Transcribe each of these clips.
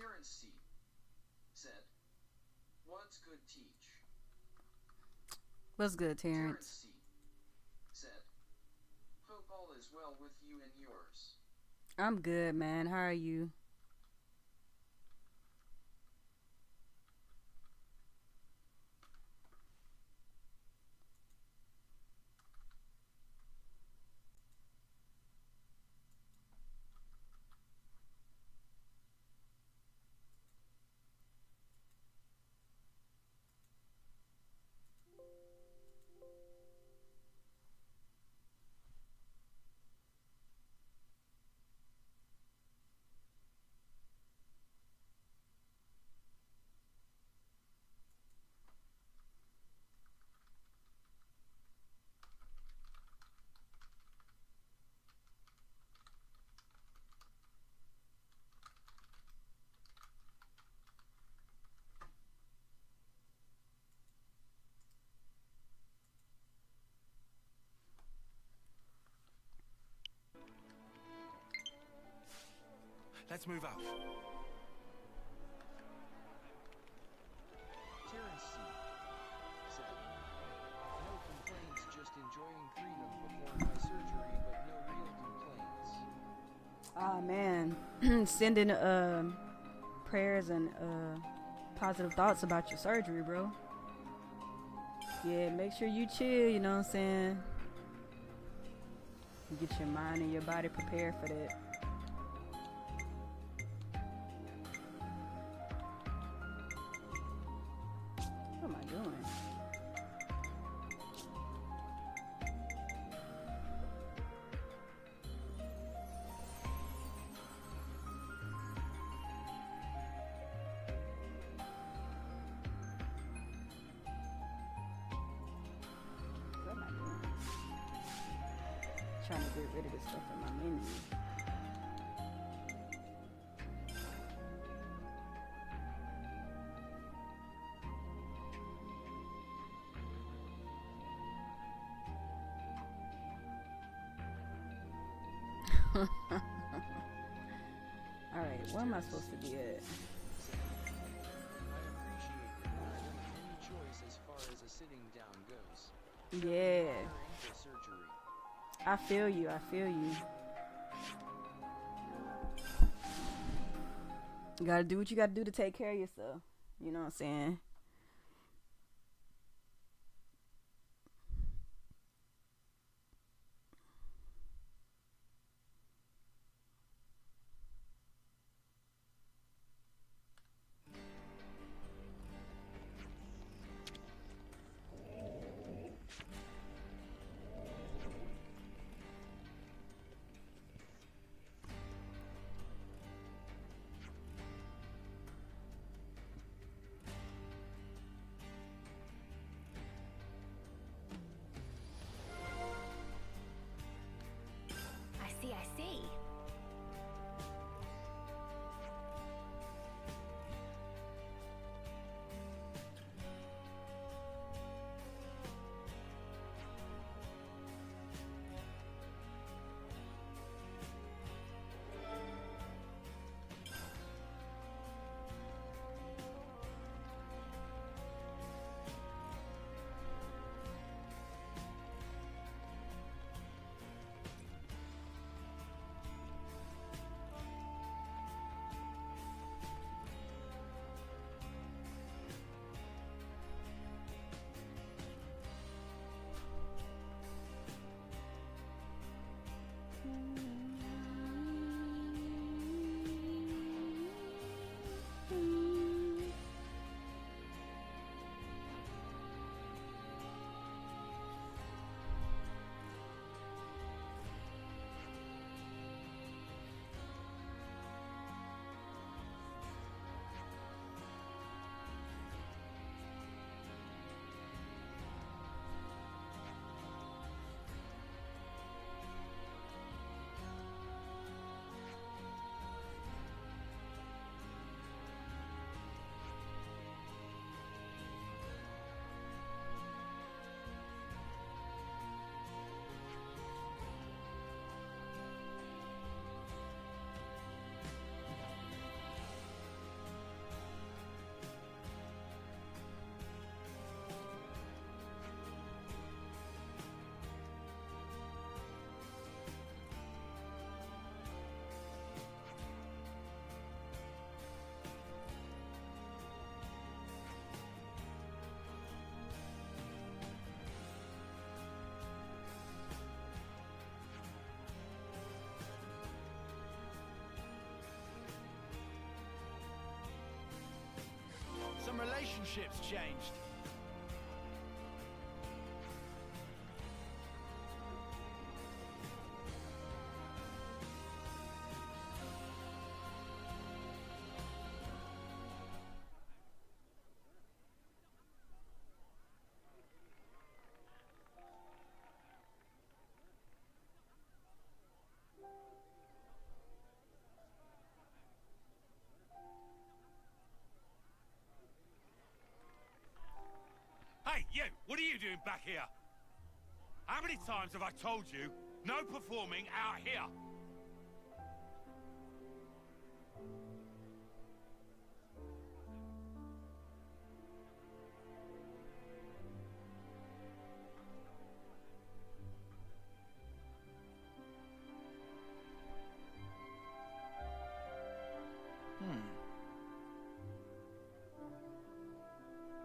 Terrence C. said, "What's good, teach?" What's good, Terrence Terrence? C. said, "Hope all is well with you and yours." I'm good, man. How are you? Let's move out. Terrence C. said, "No complaints, just enjoying freedom before my surgery, but no real complaints." Ah, man. Sending prayers and positive thoughts about your surgery, bro. Yeah, make sure you chill, you know what I'm saying? Get your mind and your body prepared for that. What am I doing? What am I doing? Trying to get rid of this stuff in my menu. Alright, where am I supposed to be at? I appreciate that I don't have any choice as far as a sitting down goes. Yeah, Ankle surgery. I feel you. I feel you. You gotta do what you gotta do to take care of yourself. You know what I'm saying? relationship's changed. Hey, you! What are you doing back here? How many times have I told you, no performing out here?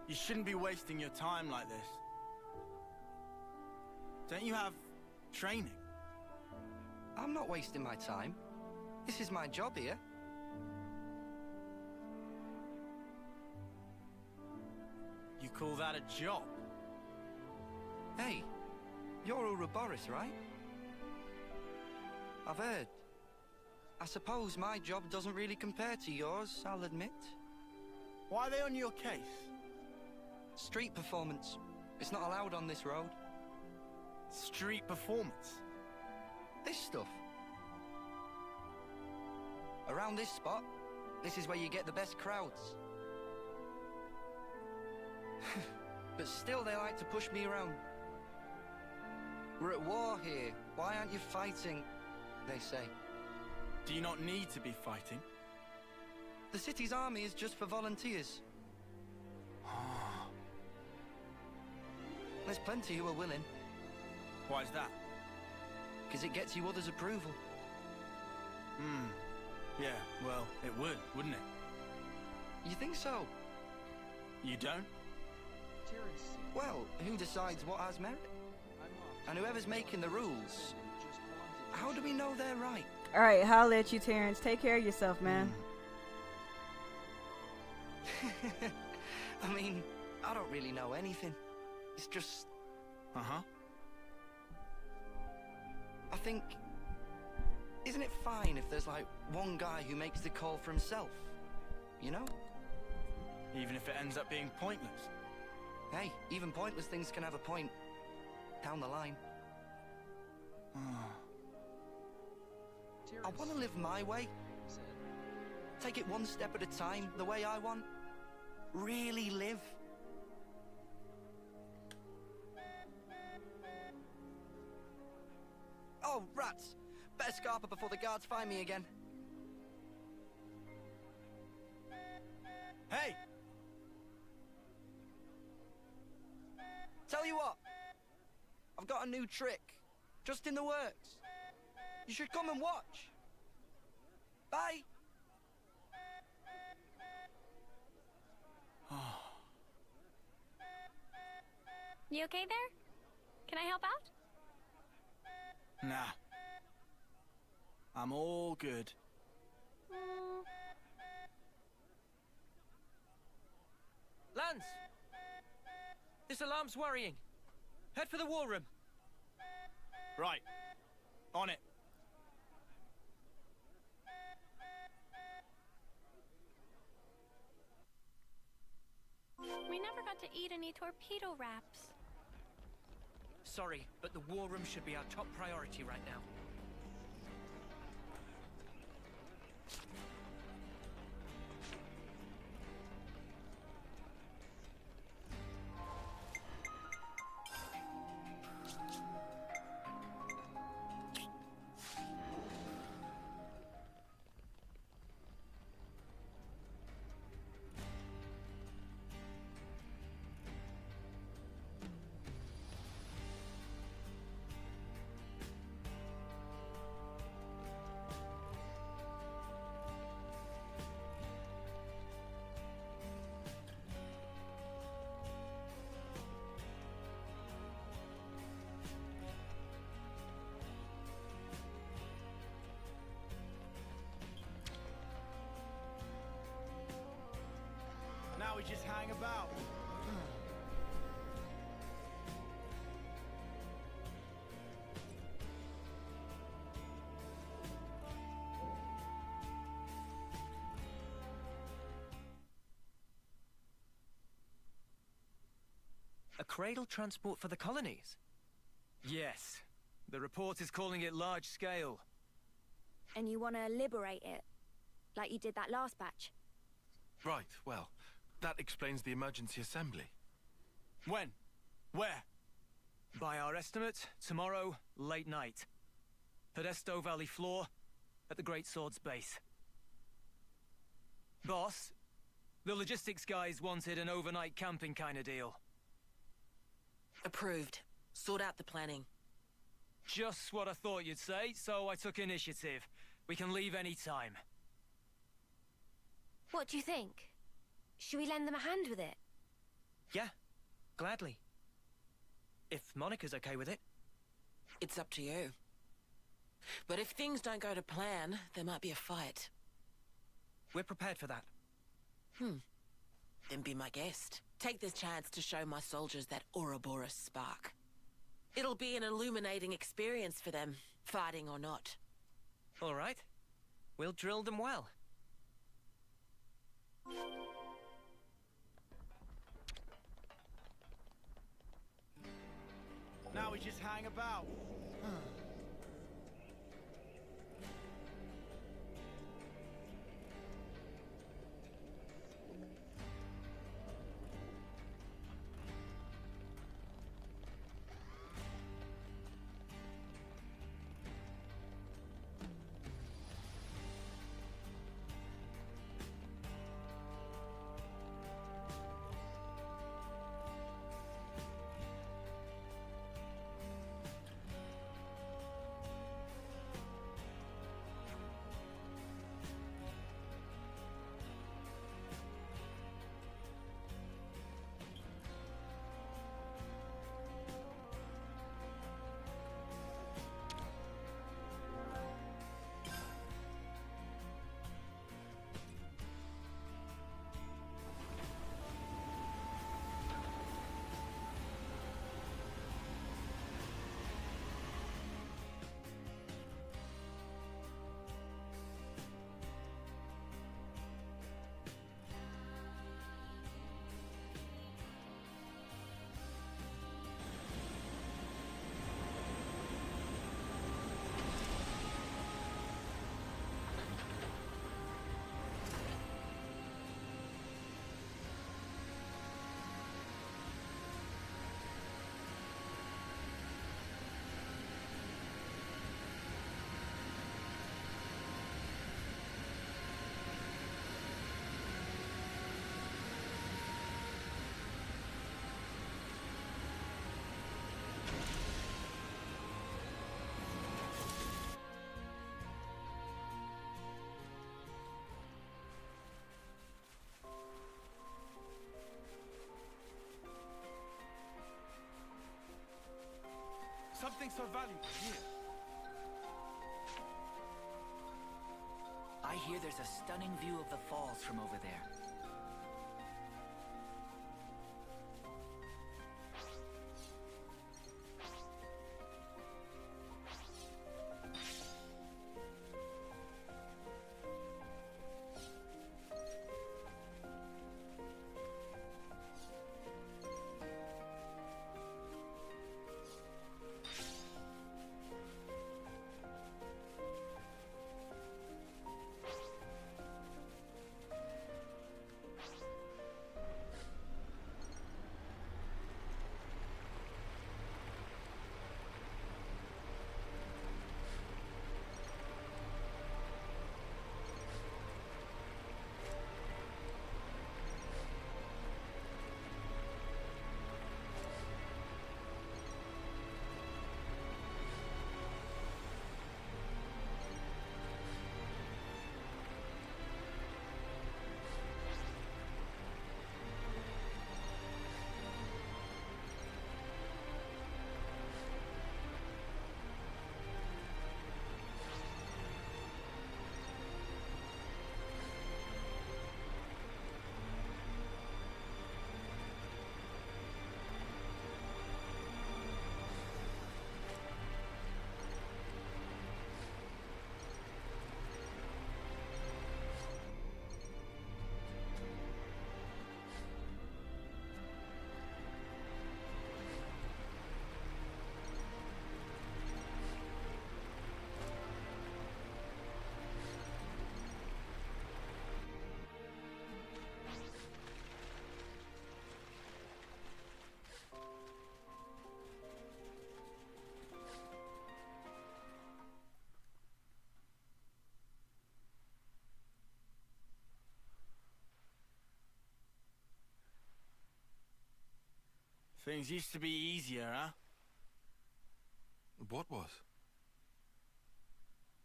You shouldn't be wasting your time like this. Don't you have training? I'm not wasting my time. This is my job here. You call that a job? Hey, you're Ouroboros, right? I've heard. I suppose my job doesn't really compare to yours, I'll admit. Why are they on your case? Street performance. It's not allowed on this road. Street performance? This stuff. Around this spot, this is where you get the best crowds. But still they like to push me around. We're at war here. Why aren't you fighting? They say. Do you not need to be fighting? The city's army is just for volunteers. There's plenty who are willing. Why's that? Because it gets you others' approval. Yeah, well, it would, wouldn't it? You think so? You don't? Terrence, Well, who decides what has merit? I'm off. And whoever's making the rules, Just wanted to how do we know they're right? All right, holla at you, Terrence. Take care of yourself, man. I mean, I don't really know anything. It's just, Uh-huh. I think, isn't it fine if there's like one guy who makes the call for himself? You know? Even if it ends up being pointless. Hey, even pointless things can have a point. Down the line. I want to live my way. said, Take it one step at a time, the way I want. Really live. Oh, rats! Better scarper before the guards find me again. Hey! Tell you what, I've got a new trick, just in the works. You should come and watch. Bye. You okay there? Can I help out? Nah. I'm all good. Lance! This alarm's worrying. Head for the war room. Right. On it. We never got to eat any torpedo wraps. Sorry, but the war room should be our top priority right now. we just hang about. A cradle transport for the colonies? Yes. The report is calling it large scale. And you want to liberate it, like you did that last batch? Right, well, that explains the emergency assembly. When? Where? By our estimate, tomorrow, late night. Podesto Valley floor, at the Great Sword's base. Boss, the logistics guys wanted an overnight camping kind of deal. Approved. Sort out the planning. Just what I thought you'd say, so I took initiative. We can leave any time. What do you think? Should we lend them a hand with it? Yeah, gladly. If Monica's okay with it. It's up to you. But if things don't go to plan, there might be a fight. We're prepared for that. Then be my guest. Take this chance to show my soldiers that Ouroboros spark. It'll be an illuminating experience for them, fighting or not. All right. We'll drill them well. Now we just hang about. Something so valuable here. I hear there's a stunning view of the falls from over there. Things used to be easier, huh? What was?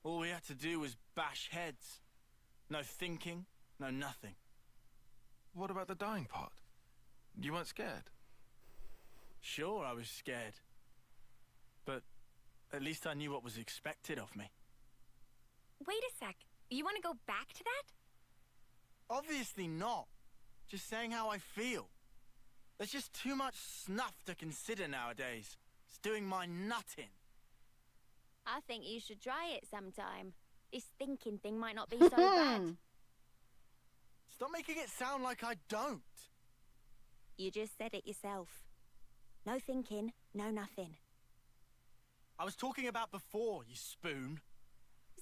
All we had to do was bash heads. No thinking, no nothing. What about the dying part? You weren't scared? Sure, I was scared. But at least I knew what was expected of me. Wait a sec. You want to go back to that? Obviously not. Just saying how I feel. There's just too much snuff to consider nowadays. It's doing my nut in. I think you should try it sometime. This thinking thing might not be so bad. Stop making it sound like I don't. You just said it yourself. No thinking, no nothing. I was talking about before, you spoon.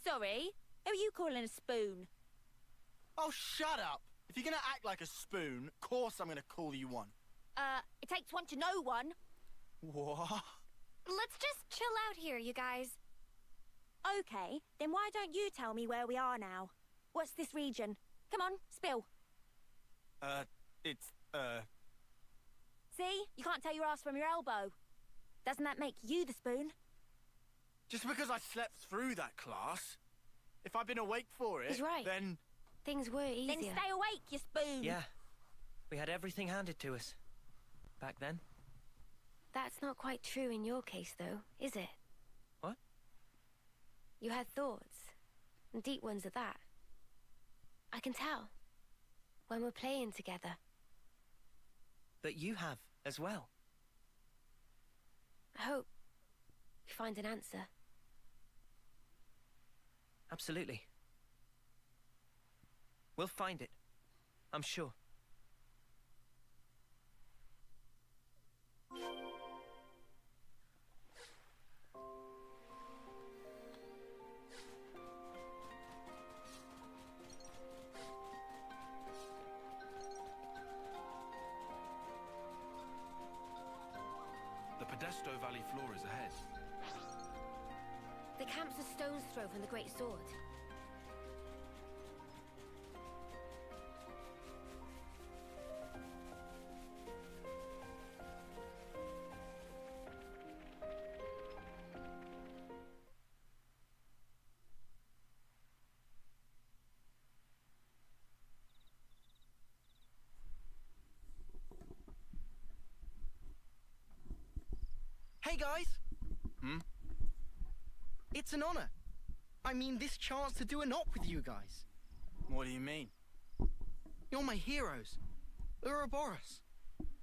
Sorry? Who are you calling a spoon? Oh, shut up! If you're gonna act like a spoon, of course I'm gonna call you one. It takes one to know one. What? Let's just chill out here, you guys. Okay, then why don't you tell me where we are now? What's this region? Come on, spill. It's, See? You can't tell your ass from your elbow. Doesn't that make you the spoon? Just because I slept through that class, if I'd been awake for it, He's right. then... Things were easier. Then stay awake, you spoon. Yeah. We had everything handed to us. Back then. That's not quite true in your case, though, is it? What? You had thoughts. And deep ones at that. I can tell. When we're playing together. But you have, as well. I hope we find an answer. Absolutely. We'll find it. I'm sure. The Podesto Valley floor is ahead. The camp's a stone's throw from the Great Sword. Hey guys! Hmm? It's an honor. I mean, this chance to do an op with you guys. What do you mean? You're my heroes. Ouroboros.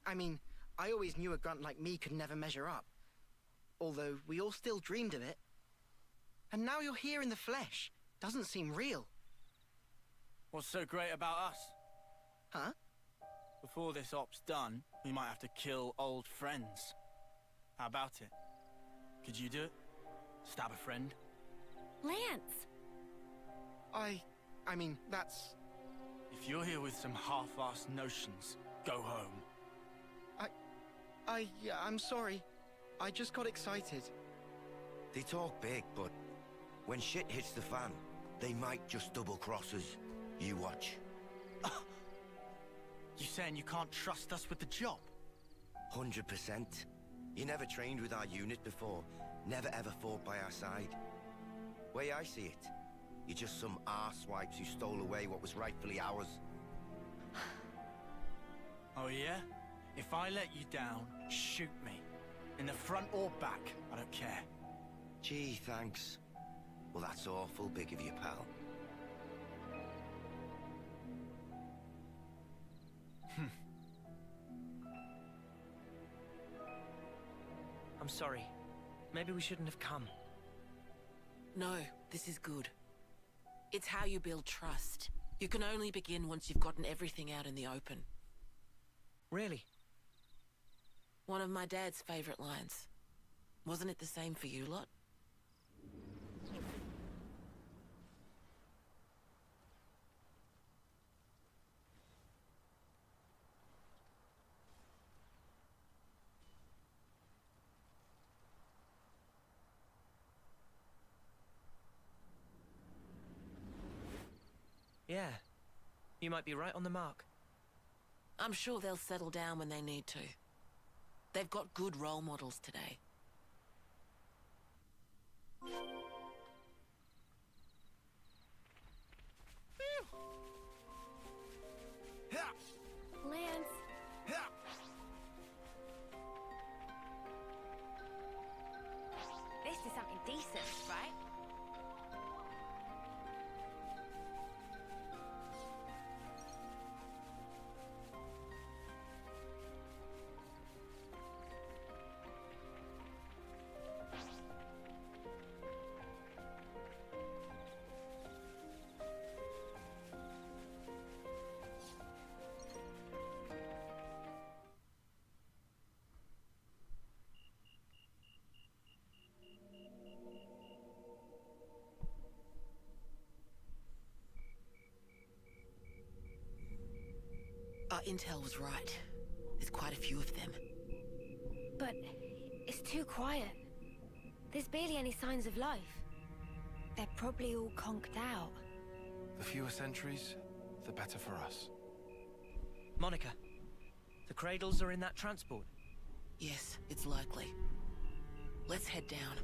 I mean, I always knew a grunt like me could never measure up. Although, we all still dreamed of it. And now you're here in the flesh. Doesn't seem real. What's so great about us? Huh? Before this op's done, we might have to kill old friends. How about it? Could you do it? Stab a friend? Lance! I mean, that's... If you're here with some half-assed notions, go home. I'm sorry. I just got excited. They talk big, but when shit hits the fan, they might just double-cross us. You watch. You saying you can't trust us with the job? 100%. You never trained with our unit before. Never ever fought by our side. Way I see it, you're just some arsewipes who stole away what was rightfully ours. Oh yeah? If I let you down, shoot me. In the front or back, I don't care. Gee, thanks. Well, that's awful big of you, pal. I'm sorry. Maybe we shouldn't have come. No, this is good. It's how you build trust. You can only begin once you've gotten everything out in the open. Really? One of my dad's favorite lines. Wasn't it the same for you lot? Yeah. You might be right on the mark. I'm sure they'll settle down when they need to. They've got good role models today. Lance. This is something decent, right? Our intel was right. There's quite a few of them. But it's too quiet. There's barely any signs of life. They're probably all conked out. The fewer sentries, the better for us. Monica, the cradles are in that transport. Yes, it's likely. Let's head down.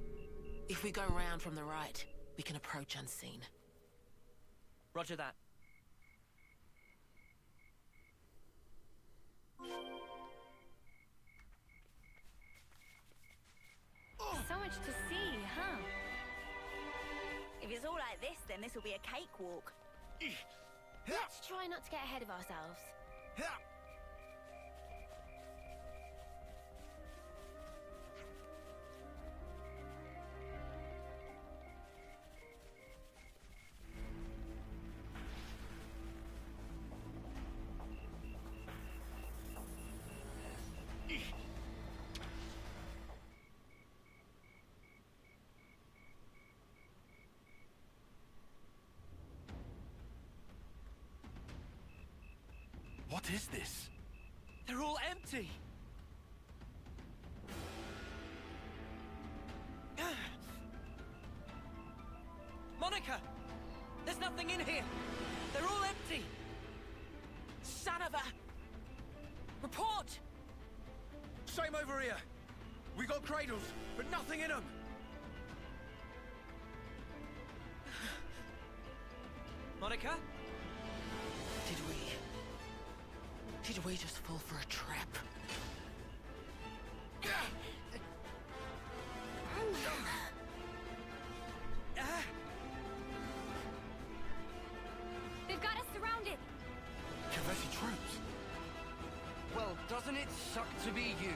If we go round from the right, we can approach unseen. Roger that. So much to see, huh? If it's all like this, then this will be a cakewalk. Let's try not to get ahead of ourselves. What is this? They're all empty! Monica! There's nothing in here! They're all empty! Son of a... Report! Same over here. We got cradles, but nothing in them. Monica? Did we just fall for a trap? They've got us surrounded. Kavesi troops. Well, doesn't it suck to be you?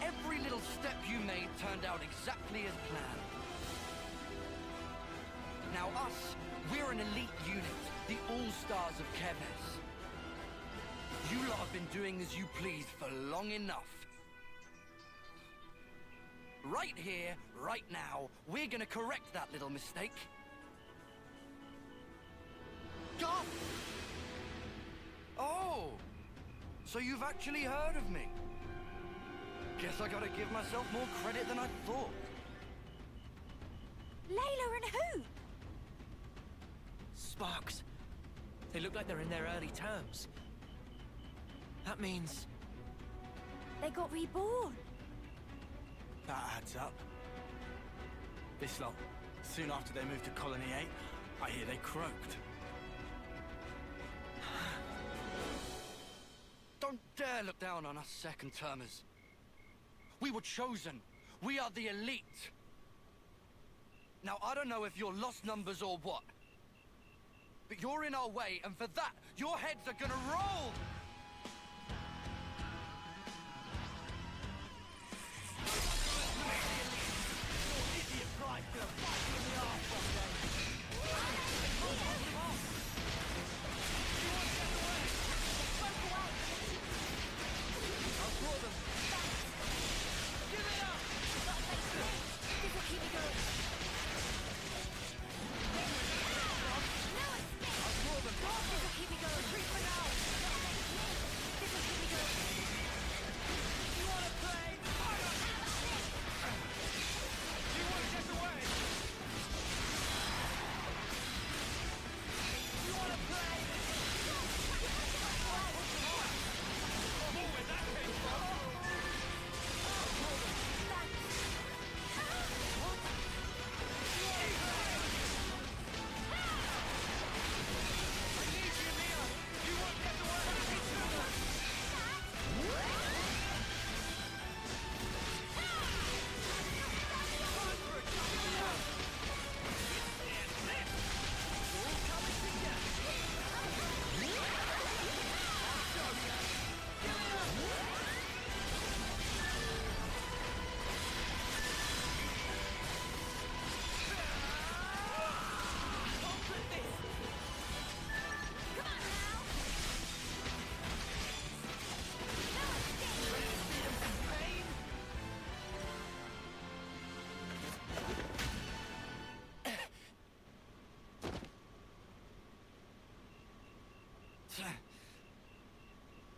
Every little step you made turned out exactly as planned. Now us, we're an elite unit, the all-stars of Keves. You lot have been doing as you please for long enough. Right here, right now, we're gonna correct that little mistake. God! Oh! So you've actually heard of me? Guess I gotta give myself more credit than I thought. Layla and who? Sparks. They look like they're in their early terms. That means... They got reborn. That adds up. This lot, soon after they moved to Colony 8, I hear they croaked. Don't dare look down on us second-termers. We were chosen. We are the elite. Now, I don't know if you're lost numbers or what, but you're in our way, and for that, your heads are gonna roll!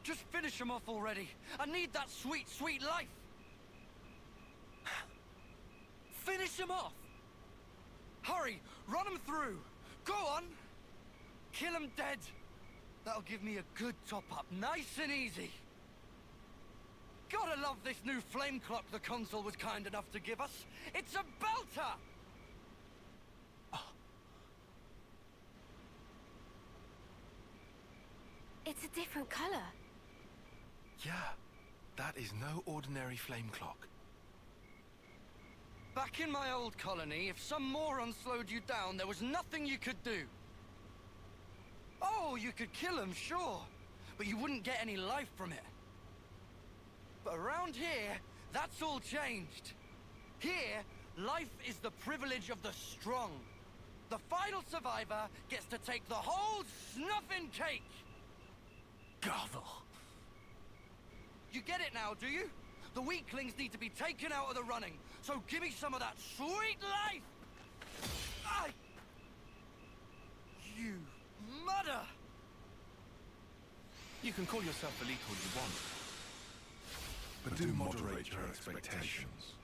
Just finish them off already. I need that sweet, sweet life. Finish them off! Hurry, run them through. Go on. Kill them dead. That'll give me a good top-up, nice and easy. Gotta love this new flame clock the console was kind enough to give us. It's a belter! It's a different color. Yeah, that is no ordinary flame clock. Back in my old colony, if some moron slowed you down, there was nothing you could do. Oh, you could kill him, sure, but you wouldn't get any life from it. But around here, that's all changed. Here, life is the privilege of the strong. The final survivor gets to take the whole snuffing cake. Gavel. You get it now, do you? The weaklings need to be taken out of the running, so give me some of that sweet life! You mother! You can call yourself elite all you want, but do moderate your expectations.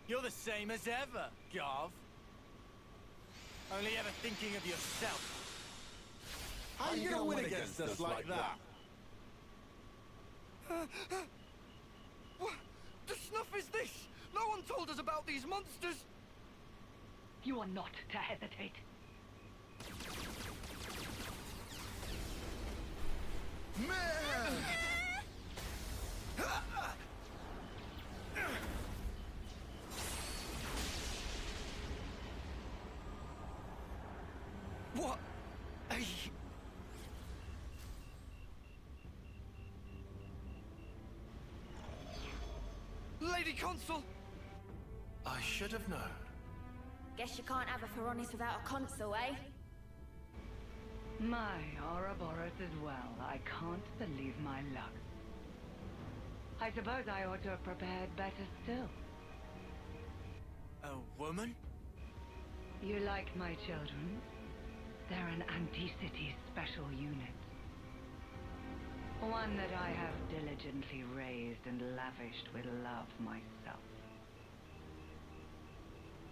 You're the same as ever, Garv. Only ever thinking of yourself. How you gonna win against us like that? What the snuff is this? No one told us about these monsters! You are not to hesitate. What? Lady Consul! I should have known. Guess you can't have a Feronis without a consul, eh? My Ouroboros as well. I can't believe my luck. I suppose I ought to have prepared better still. A woman? You like my children? They're an anti-city special unit. One that I have diligently raised and lavished with love myself.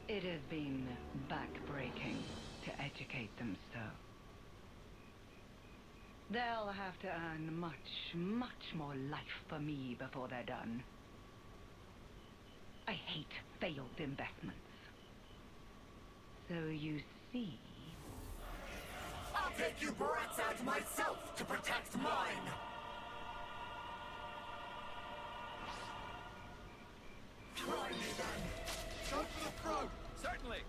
It has been backbreaking to educate them so. They'll have to earn much, much more life for me before they're done. I hate failed investments. So you see... I'll take you brats out myself to protect mine! Try me then! Go for the throat! Certainly!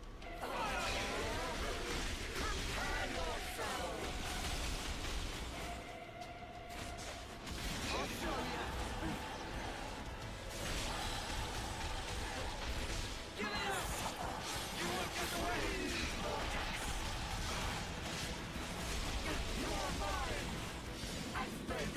Prepare yourself! I'll show you! Get in! You won't get away! You're mine! I spent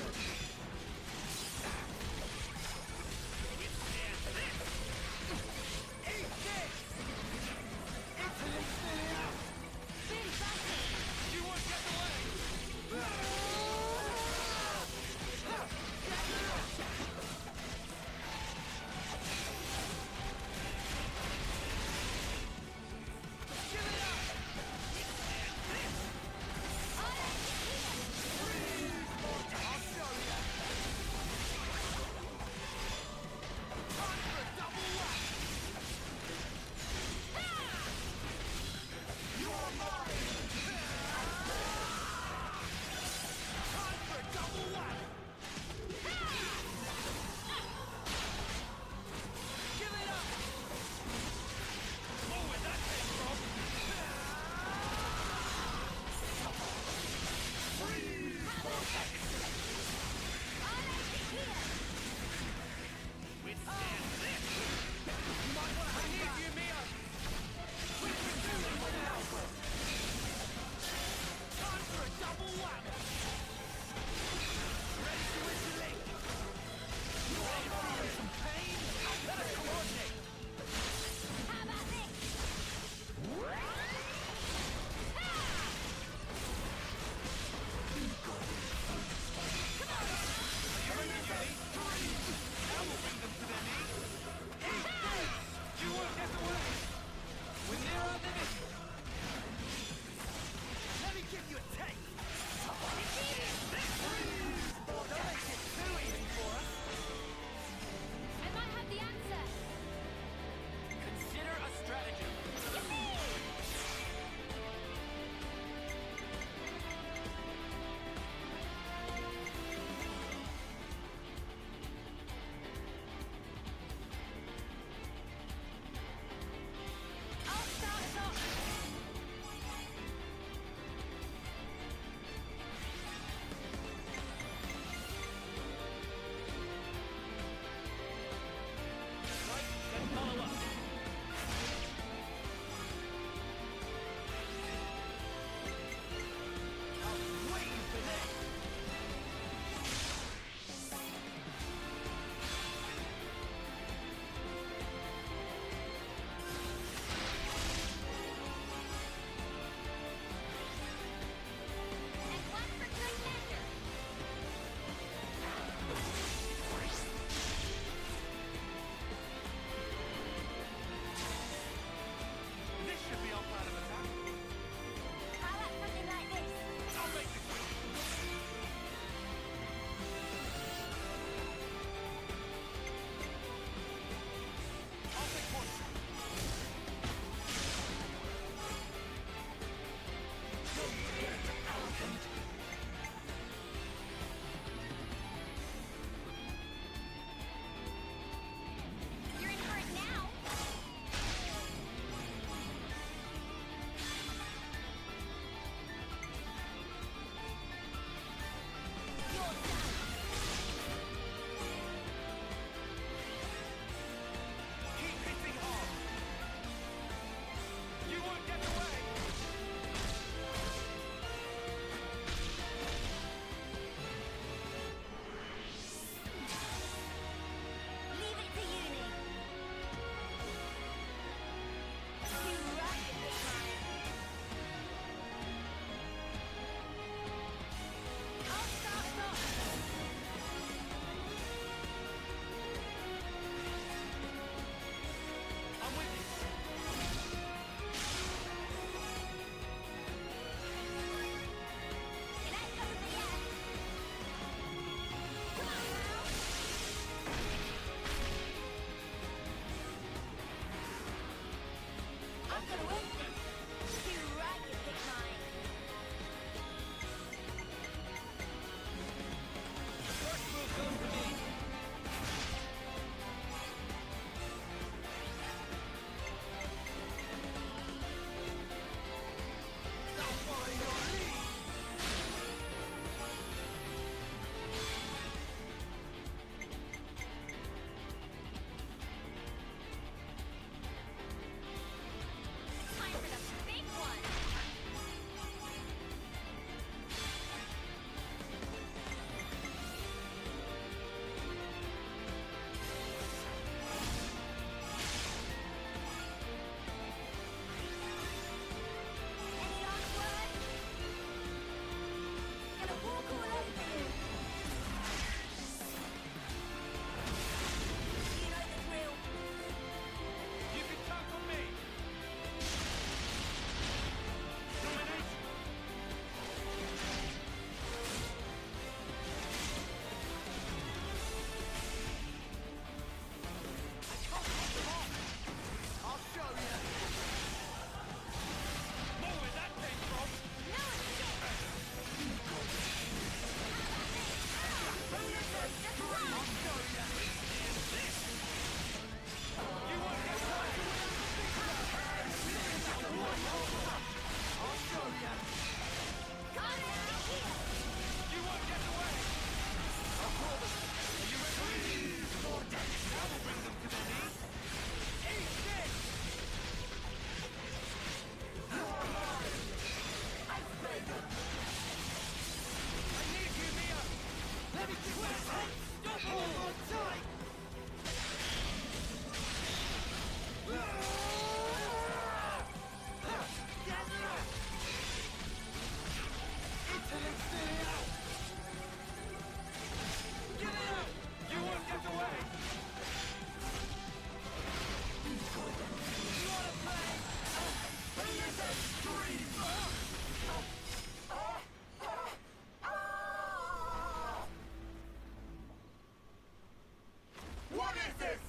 What is this?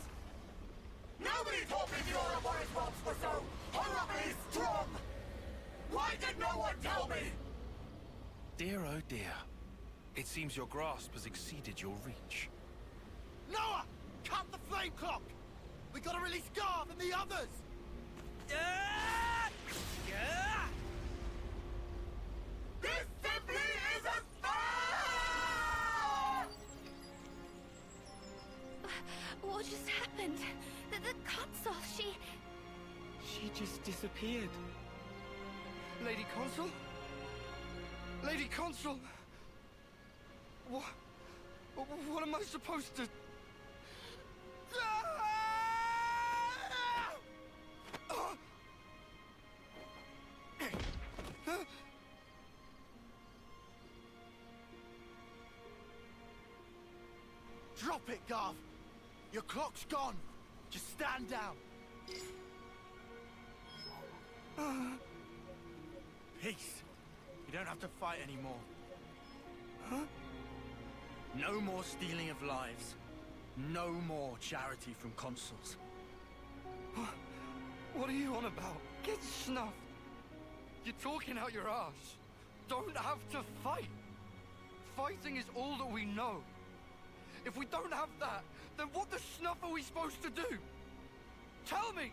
Nobody told me the Ouroboros ropes were so horribly strong! Why did no one tell me? Dear oh dear. It seems your grasp has exceeded your reach. Noah! Cut the flame clock! We gotta release Garth and the others! This simply isn't What just happened? The console, She just disappeared. Lady Consul? Lady Consul? What am I supposed to... Drop it, Garth! Your clock's gone! Just stand down! Peace. You don't have to fight anymore. Huh? No more stealing of lives. No more charity from consuls. What are you on about? Get snuffed. You're talking out your ass. Don't have to fight. Fighting is all that we know. If we don't have that, then what the snuff are we supposed to do? Tell me!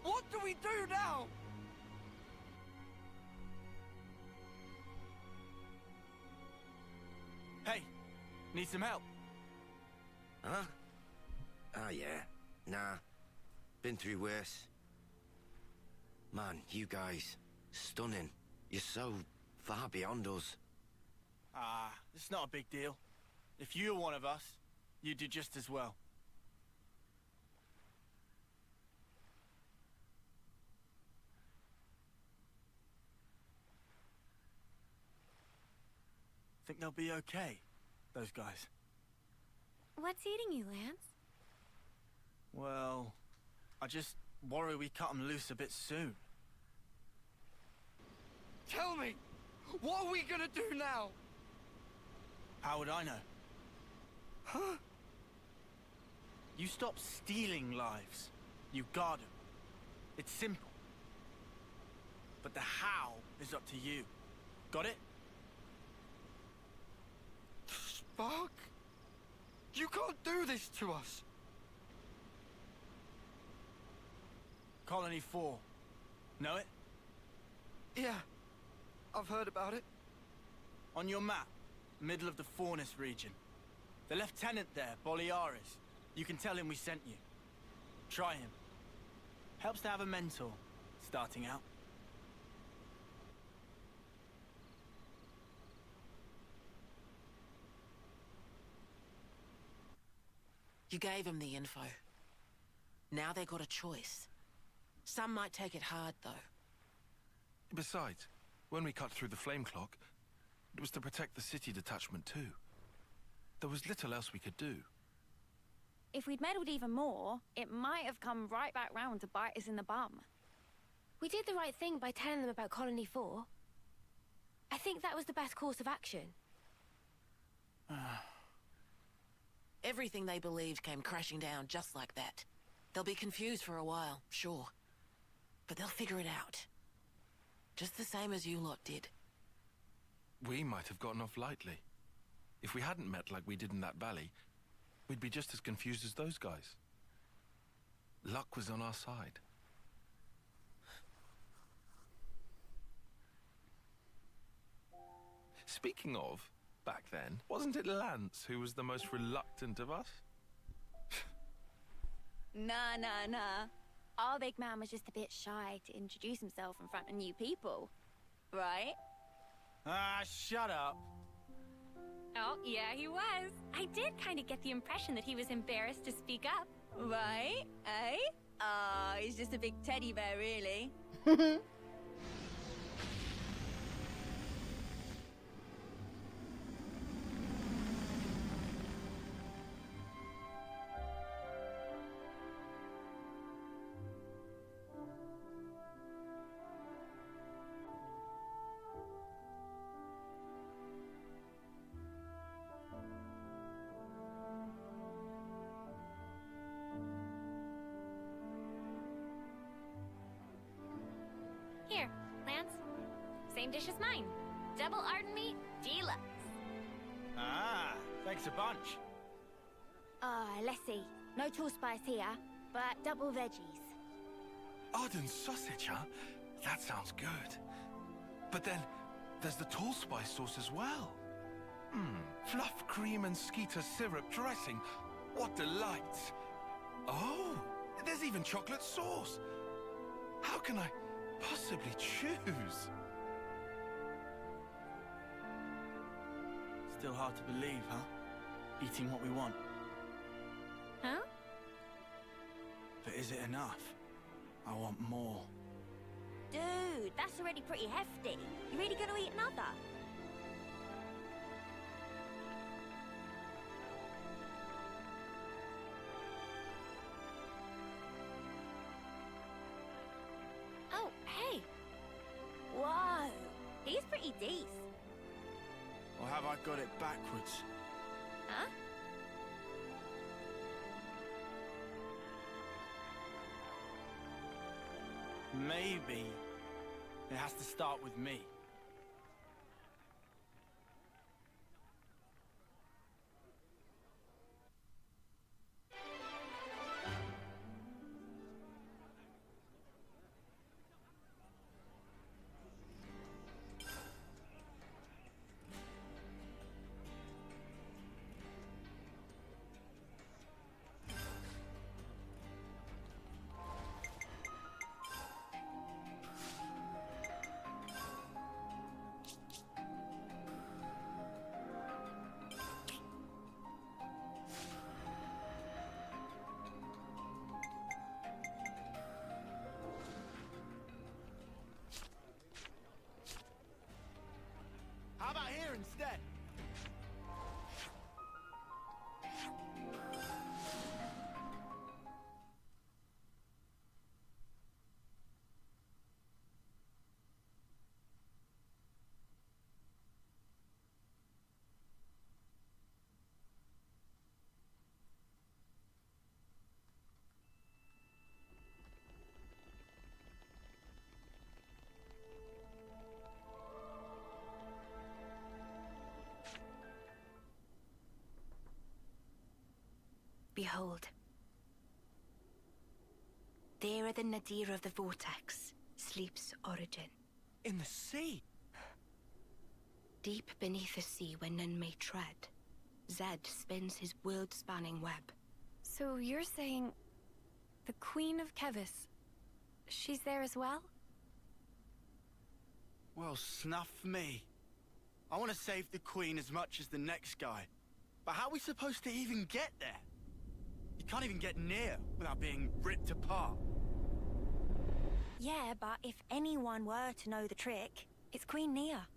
What do we do now? Hey, need some help? Huh? Oh, yeah. Nah. Been through worse. Man, you guys. Stunning. You're so far beyond us. Ah, it's not a big deal. If you were one of us, you'd do just as well. Think they'll be okay, those guys? What's eating you, Lance? Well, I just worry we cut them loose a bit soon. Tell me! What are we gonna do now? How would I know? Huh? You stop stealing lives. You guard them. It's simple. But the how is up to you. Got it? Spark? You can't do this to us. Colony 4. Know it? Yeah. I've heard about it. On your map, middle of the Faunus region. The lieutenant there, Boliaris. You can tell him we sent you. Try him. Helps to have a mentor, starting out. You gave them the info. Now they got a choice. Some might take it hard, though. Besides, when we cut through the flame clock, it was to protect the city detachment too. There was little else we could do. If we'd meddled even more, it might have come right back round to bite us in the bum. We did the right thing by telling them about Colony 4. I think that was the best course of action. Everything they believed came crashing down just like that. They'll be confused for a while, sure. But they'll figure it out. Just the same as you lot did. We might have gotten off lightly. If we hadn't met like we did in that valley, we'd be just as confused as those guys. Luck was on our side. Speaking of, back then, wasn't it Lance who was the most reluctant of us? Nah. Our big man was just a bit shy to introduce himself in front of new people. Right? Ah, shut up. Oh, yeah, he was. I did kind of get the impression that he was embarrassed to speak up. Right? Eh? He's just a big teddy bear, really. Here, Lance. Same dish as mine. Double Arden meat, deluxe. Ah, thanks a bunch. Let's see. No tall spice here, but double veggies. Arden sausage, huh? That sounds good. But then, there's the tall spice sauce as well. Fluff cream and skeeter syrup dressing. What delight! Oh, there's even chocolate sauce. How can I possibly choose? Still hard to believe, huh? Eating what we want. Huh? But is it enough? I want more. Dude, that's already pretty hefty. You really gonna eat another? Oh, hey. Whoa, he's pretty decent. Or have I got it backwards? Huh? Maybe it has to start with me. How about here instead? Behold. There at the nadir of the vortex sleeps Origin. In the sea? Deep beneath the sea where none may tread, Zed spins his world-spanning web. So you're saying the Queen of Kevis, she's there as well? Well, snuff me. I want to save the Queen as much as the next guy. But how are we supposed to even get there? You can't even get near without being ripped apart. Yeah, but if anyone were to know the trick, it's Queen Nia.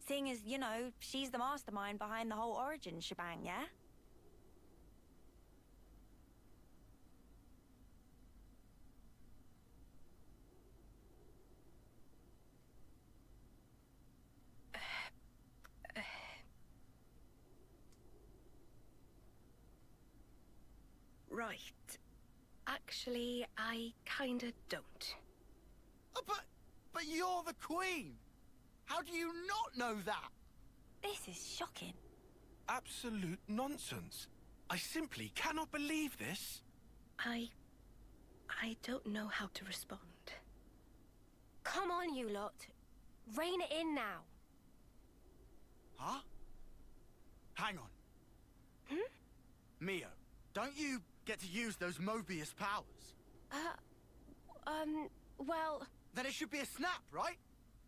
Seeing as, you know, she's the mastermind behind the whole Origin shebang, yeah? Right. Actually, I kinda don't. But you're the Queen! How do you not know that? This is shocking. Absolute nonsense. I simply cannot believe this. I don't know how to respond. Come on, you lot. Rein it in now. Huh? Hang on. Mio, don't you get to use those Mobius powers? Well... Then it should be a snap, right?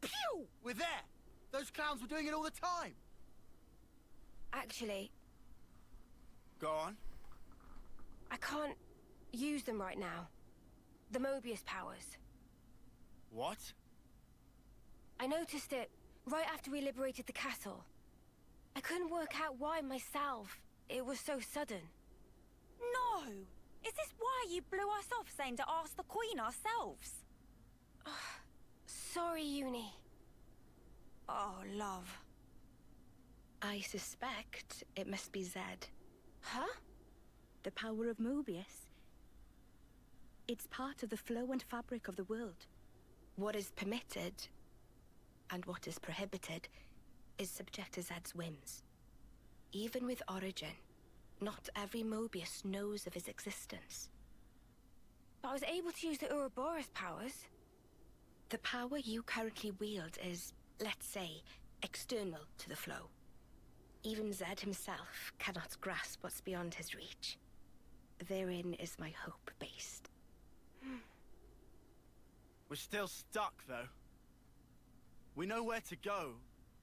Pew! We're there! Those clowns were doing it all the time! Actually, Go on. I can't use them right now. The Mobius powers. What? I noticed it right after we liberated the castle. I couldn't work out why myself. It was so sudden. No! Is this why you blew us off saying to ask the Queen ourselves? Sorry, Uni. Oh, love. I suspect it must be Zed. Huh? The power of Mobius. It's part of the flow and fabric of the world. What is permitted, and what is prohibited, is subject to Zed's whims. Even with Origin, not every Mobius knows of his existence. But I was able to use the Ouroboros powers. The power you currently wield is, let's say, external to the flow. Even Zed himself cannot grasp what's beyond his reach. Therein is my hope based. We're still stuck, though. We know where to go,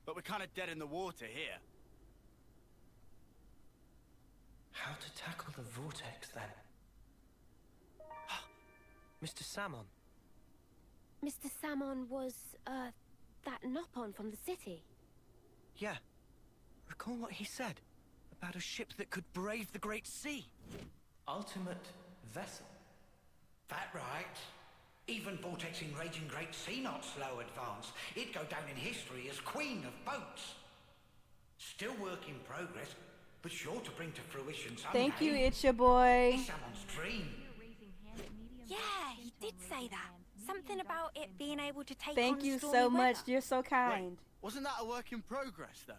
but we're kind of dead in the water here. How to tackle the vortex, then? Mr. Salmon. Mr. Salmon was, that Nopon from the city. Yeah. Recall what he said about a ship that could brave the Great Sea. Ultimate vessel. That right. Even vortexing raging Great Sea not slow advance. It'd go down in history as Queen of Boats. Still work in progress, but sure to bring to fruition someday. Thank you, it's your boy. It's someone's dream. Yeah, he did say that. Something about it being able to take Thank on you stormy so much. weather. You're so kind. Wait, wasn't that a work in progress, though?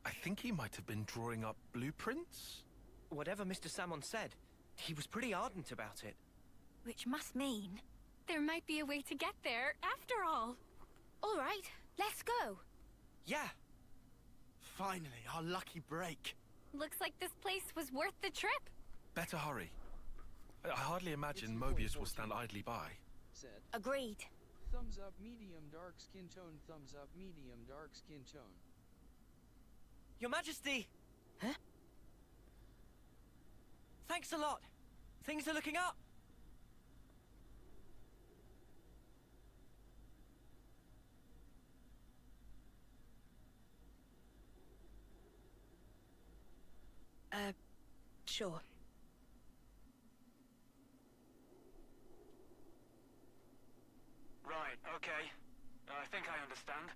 I think he might have been drawing up blueprints. Whatever Mr. Salmon said, he was pretty ardent about it. Which must mean there might be a way to get there, after all. All right, let's go. Yeah. Finally, our lucky break. Looks like this place was worth the trip. Better hurry. I hardly imagine Mobius will stand idly by. Said. Agreed. Thumbs up, medium, dark skin tone. Thumbs up, medium, dark skin tone. Your Majesty! Huh? Thanks a lot. Things are looking up. Sure. Right, okay. I think I understand.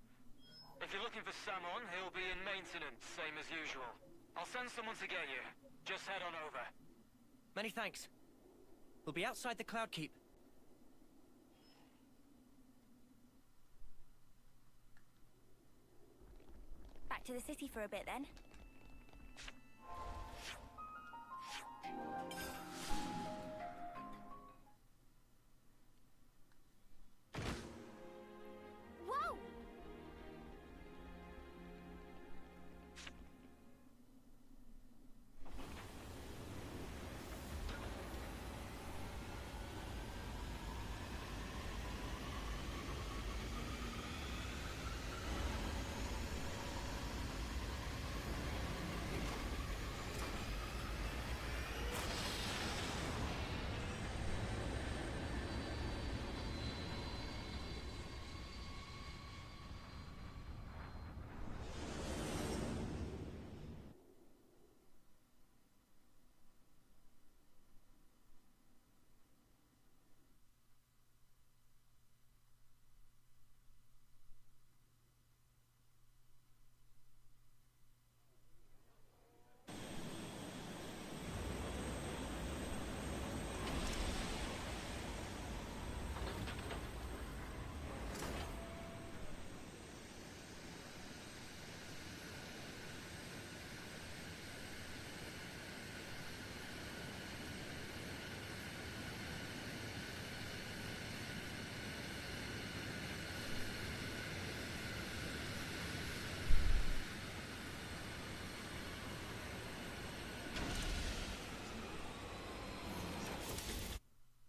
If you're looking for Samon, he'll be in maintenance, same as usual. I'll send someone to get you. Just head on over. Many thanks. We'll be outside the Cloudkeep. Back to the city for a bit then. Whoa!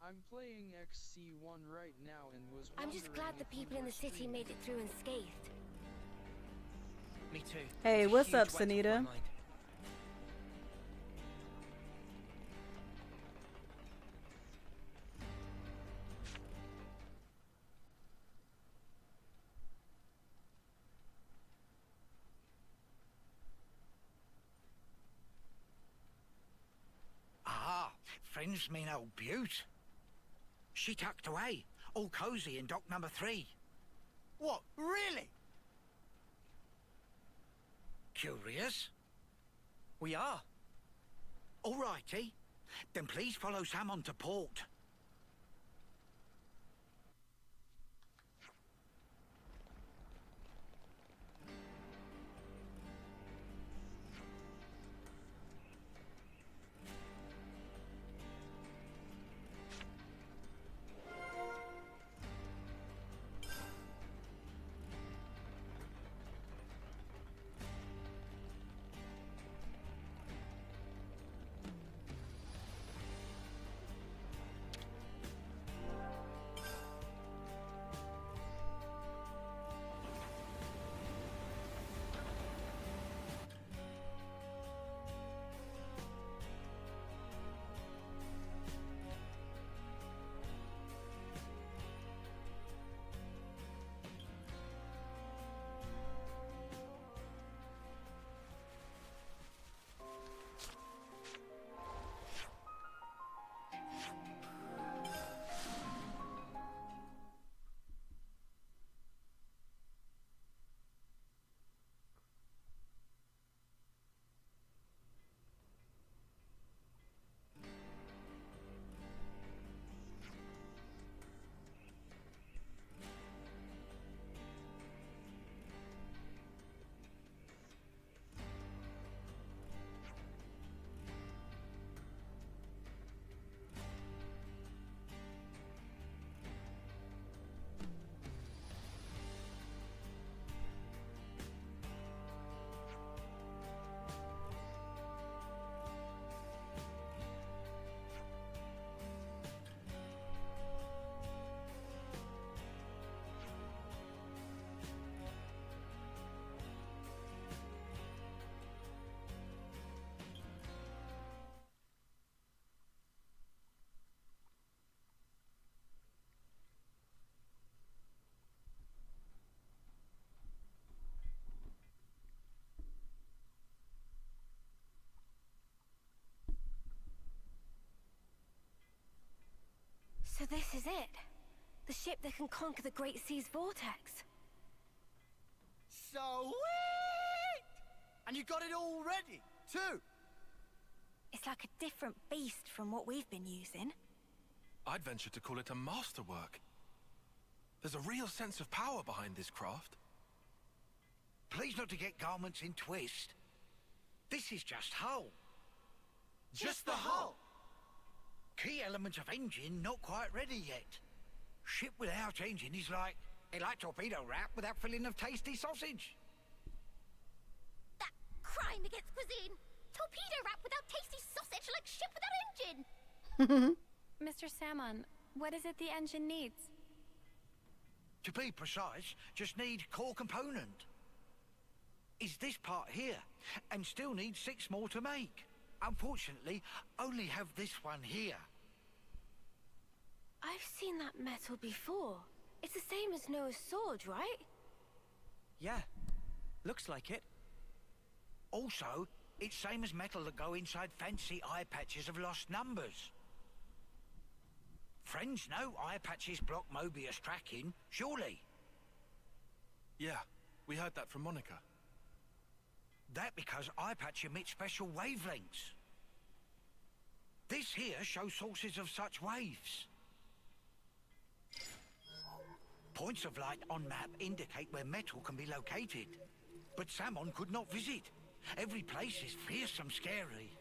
I'm playing XC1 right now and was I'm just glad the people in the city made it through unscathed. Me too. Hey, It's a what's huge up, weight off my Sunita? mind. friend's mean old beaut. She tucked away, all cozy in dock number 3. What, really? Curious? We are. All righty. Then please follow Sam on to port. So this is it. The ship that can conquer the Great Sea's vortex. Sweet! And you got it all ready, too. It's like a different beast from what we've been using. I'd venture to call it a masterwork. There's a real sense of power behind this craft. Please not to get garments in twist. This is just hull. Just the hull? Key element of engine not quite ready yet. Ship without engine is like torpedo wrap without filling of tasty sausage. That crime against cuisine! Torpedo wrap without tasty sausage like ship without engine! Mr. Salmon, what is it the engine needs? To be precise, just need core component. Is this part here, and still need 6 more to make. Unfortunately, only have this one here. I've seen that metal before. It's the same as Noah's sword, right? Yeah, looks like it. Also, it's same as metal that go inside fancy eye patches of lost numbers. Friends know eye patches block Mobius tracking, surely? Yeah, we heard that from Monica. That because eye patch emits special wavelengths. This here shows sources of such waves. Points of light on map indicate where metal can be located. But Salmon could not visit. Every place is fearsome scary.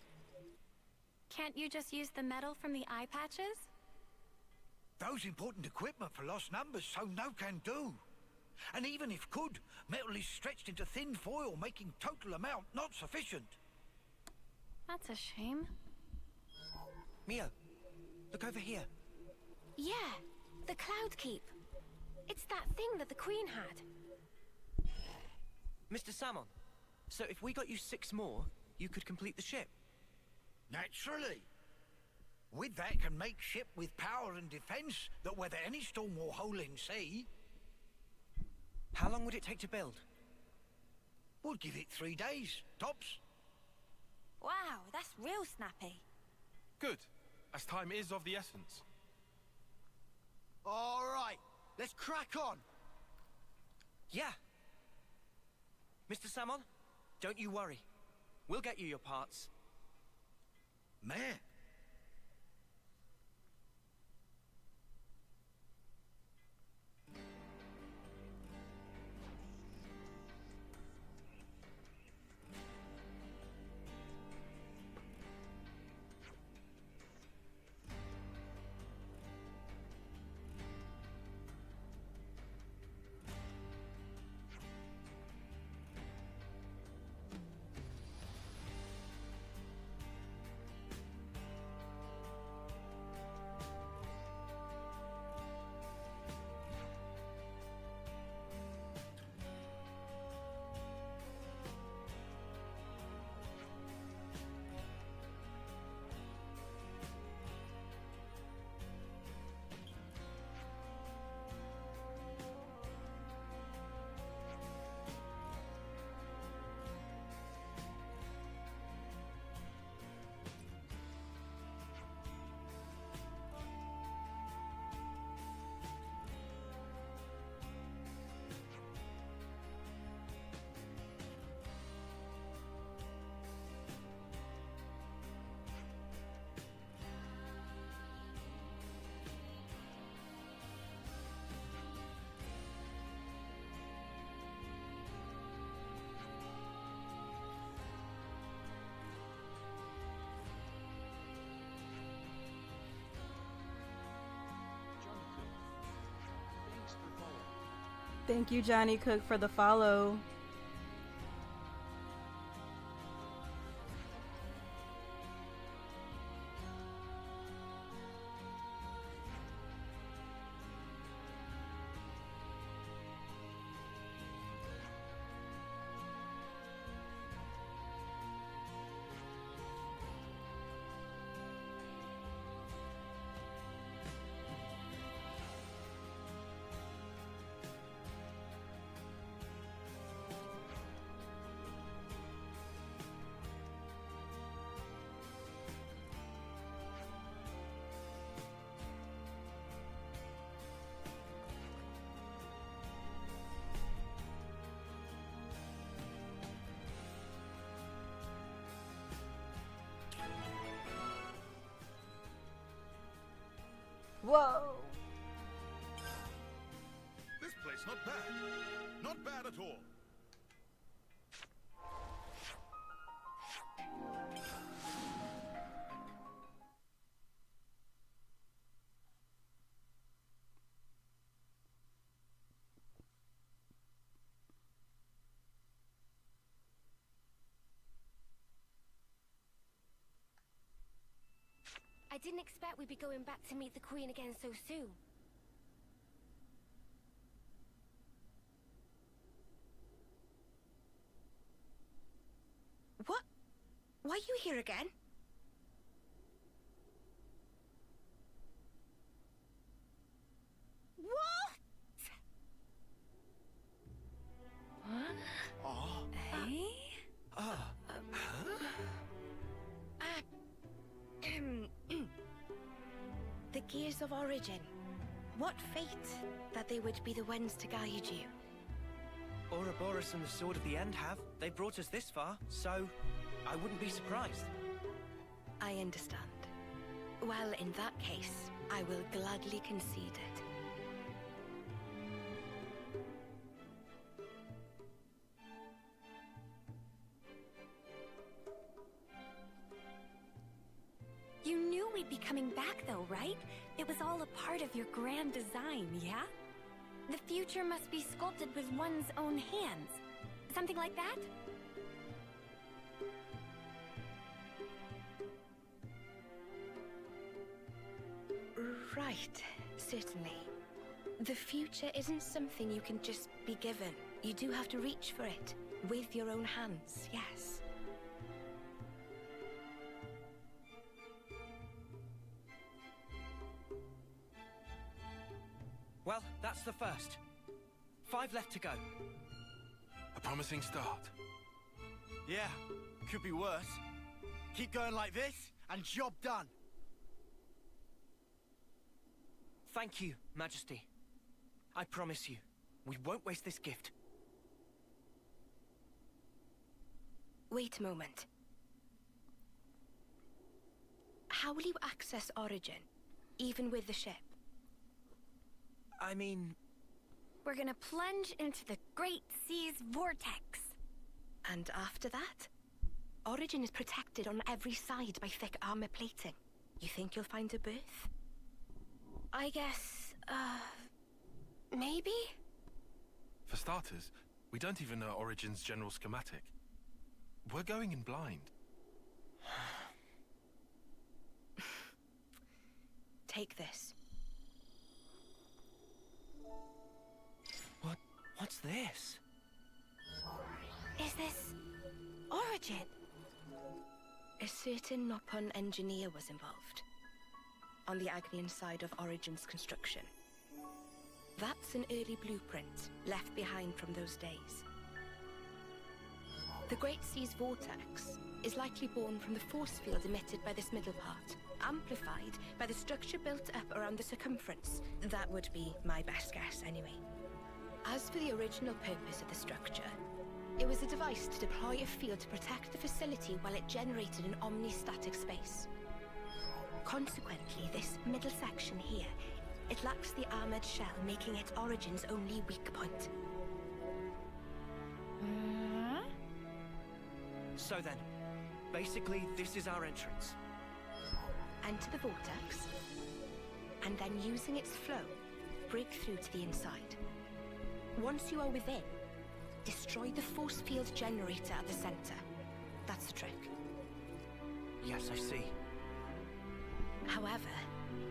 Can't you just use the metal from the eye patches? Those important equipment for lost numbers, so no can do. And even if could, metal is stretched into thin foil, making total amount not sufficient. That's a shame. Mio, look over here. Yeah, the Cloudkeep. It's that thing that the Queen had. Mr. Salmon, so if we got you 6 more, you could complete the ship? Naturally. With that can make ship with power and defense that weather any storm or hole in sea. How long would it take to build? We'll give it 3 days, tops. Wow, that's real snappy. Good. as time is of the essence. All right, let's crack on. Yeah. Mr. Salmon, don't you worry. We'll get you your parts. Man. Thank you, Johnny Cook, for the follow. Whoa! This place not bad. Not bad at all. I didn't expect we'd be going back to meet the Queen again so soon. What? Why are you here again? What? Oh. Eh? The Gears of Origin. What fate that they would be the ones to guide you. Ouroboros and the Sword of the End have. They brought us this far, so I wouldn't be surprised. I understand. Well, in that case, I will gladly concede it. You knew we'd be coming back though, right? It was all a part of your grand design, yeah? The future must be sculpted with one's own hands. Something like that? Right, certainly. The future isn't something you can just be given. You do have to reach for it. With your own hands, yes. Well, that's the first. 5 left to go. A promising start. Yeah, could be worse. Keep going like this, and job done. Thank you, Majesty. I promise you, we won't waste this gift. Wait a moment. How will you access Origin, even with the ship? I mean... We're gonna plunge into the Great Sea's vortex. And after that? Origin is protected on every side by thick armor plating. You think you'll find a berth? I guess, maybe? For starters, we don't even know Origin's general schematic. We're going in blind. Take this. What's this? Is this... Origin? A certain Nopon engineer was involved. On the Agnian side of Origin's construction. That's an early blueprint left behind from those days. The Great Sea's vortex is likely born from the force field emitted by this middle part, amplified by the structure built up around the circumference. That would be my best guess, anyway. As for the original purpose of the structure, it was a device to deploy a field to protect the facility while it generated an omnistatic space. Consequently, this middle section here, it lacks the armored shell, making it Origin's only weak point. So then, basically this is our entrance. Enter the vortex, and then using its flow, break through to the inside. Once you are within, destroy the force field generator at the center. That's the trick. Yes, I see. However,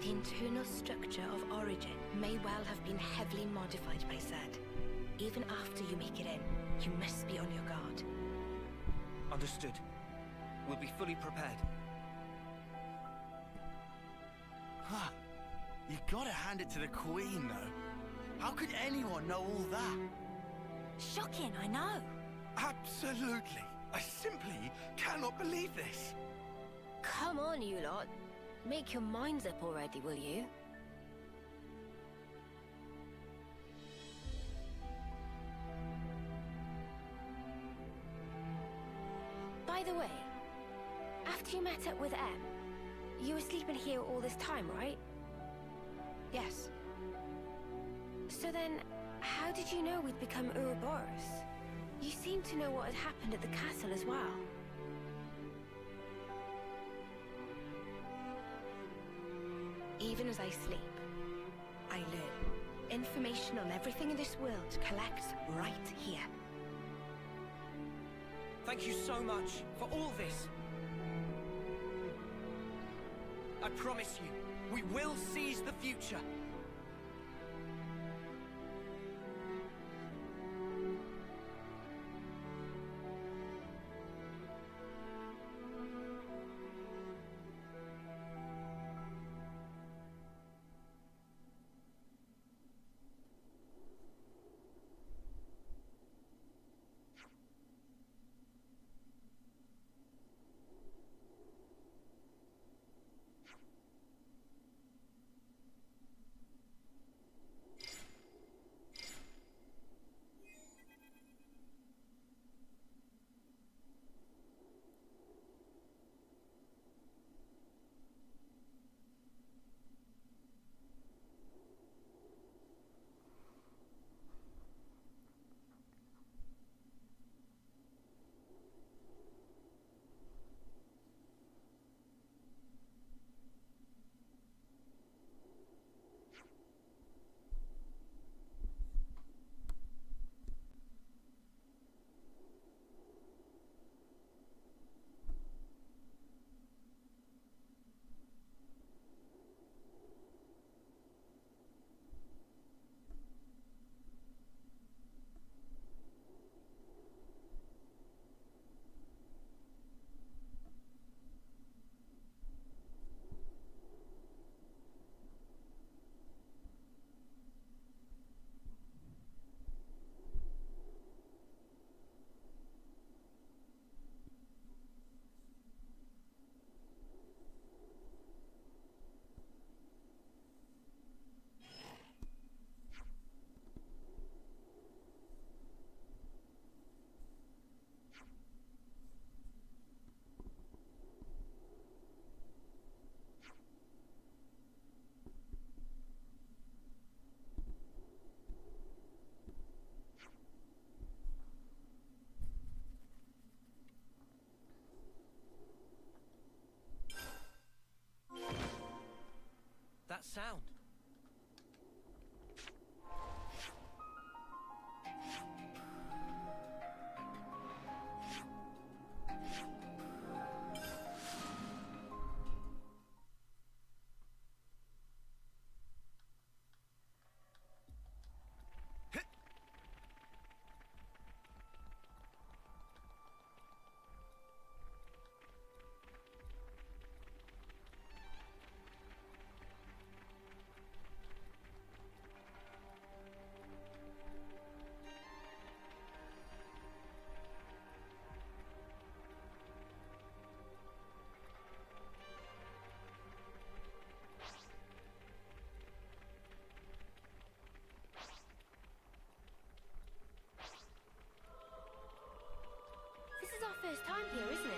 the internal structure of Origin may well have been heavily modified by Zed. Even after you make it in, you must be on your guard. Understood. We'll be fully prepared. Huh. You gotta hand it to the Queen, though. How could anyone know all that? Shocking, I know. Absolutely. I simply cannot believe this. Come on, you lot. Make your minds up already, will you? By the way, after you met up with Em, you were sleeping here all this time, right? Yes. So then, how did you know we'd become Ouroboros? You seem to know what had happened at the castle as well. Even as I sleep, I learn. Information on everything in this world collects right here. Thank you so much for all this. I promise you, we will seize the future. that sound? This is our first time here, isn't it?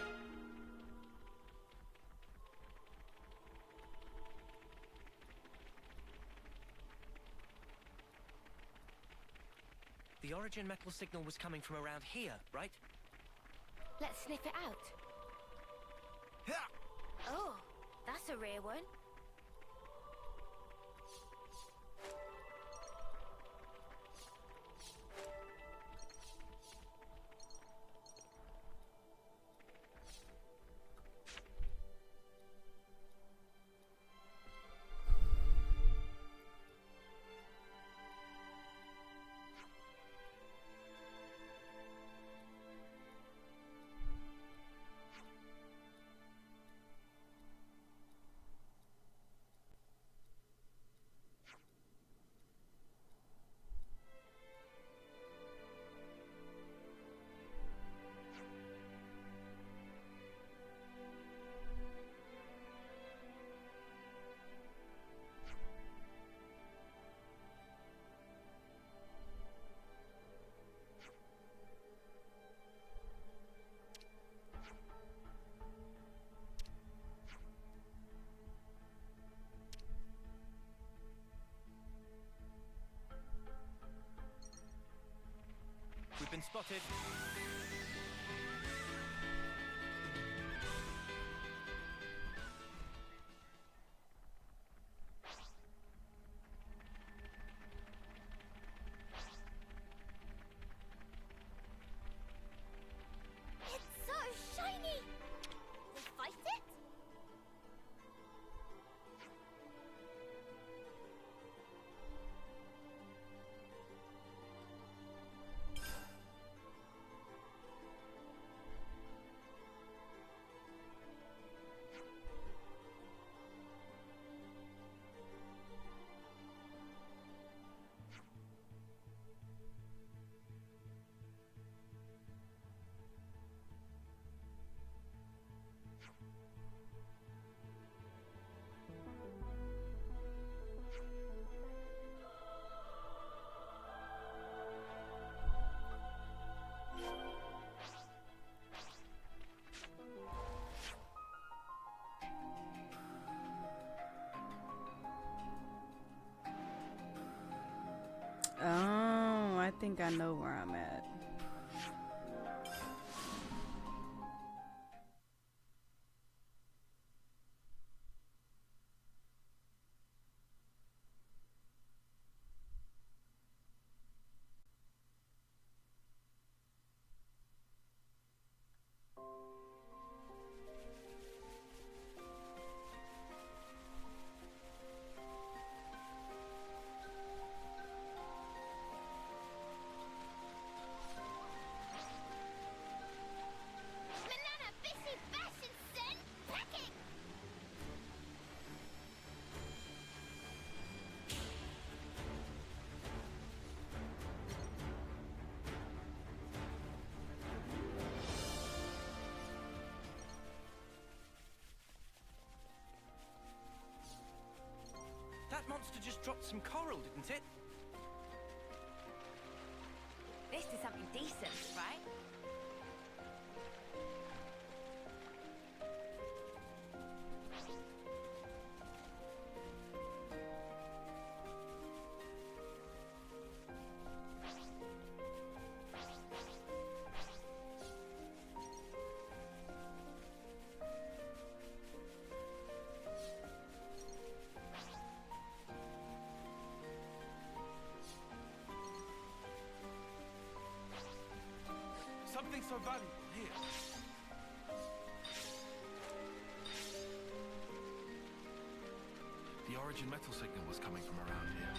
The origin metal signal was coming from around here, right? Let's sniff it out. Oh, that's a rare one. We've been spotted. It's so shiny! We fight it? Oh, I think I know where I'm at. Banana Bissy Bash and Sen pecking! That monster just dropped some coral, didn't it? This is something decent, right? so valuable here. The origin metal signal was coming from around here.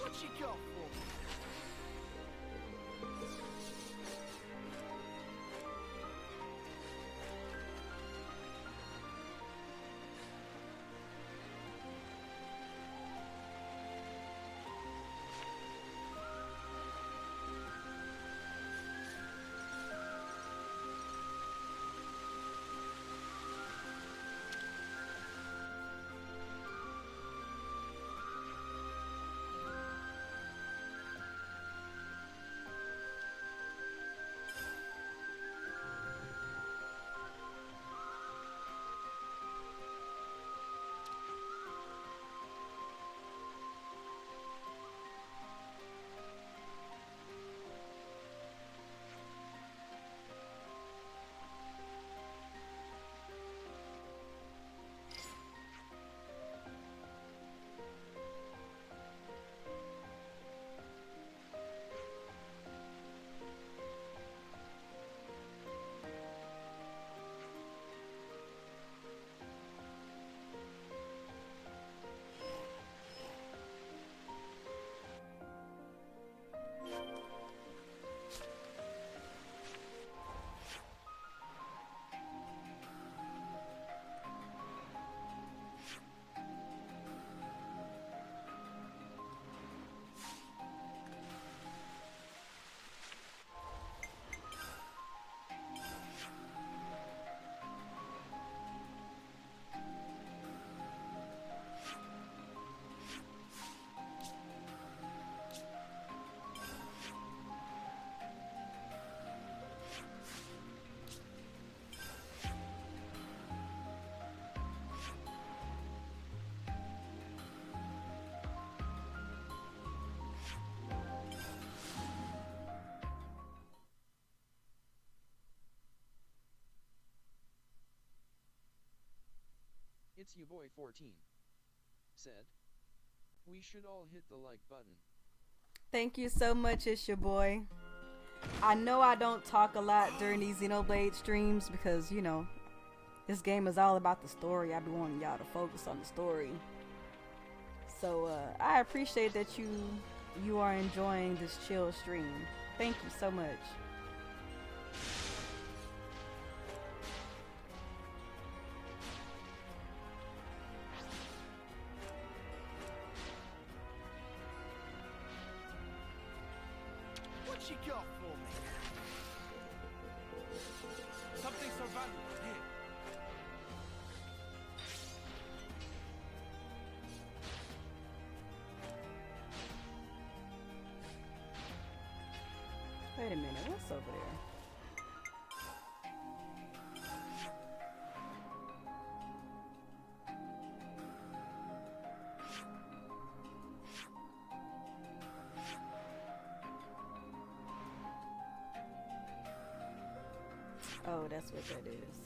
What you got for me? It's you boy 14. Said. We should all hit the like button. Thank you so much, it's your boy. I know I don't talk a lot during these Xenoblade streams because, you know, this game is all about the story. I be wanting y'all to focus on the story. So I appreciate that you are enjoying this chill stream. Thank you so much. What you got for me? Something so valuable here. Wait a minute, what's over there? Oh, that's what that is.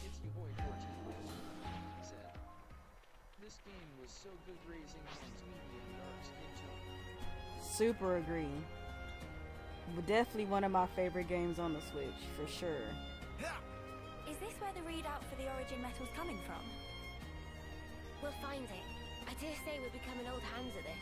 It's you boy 14. Said. This game was so good raising one's medium dark skin tone. Super agree. Definitely one of my favorite games on the Switch, for sure. Is this where the readout for the origin metal's coming from? We'll find it. I dare say we're becoming old hands at this.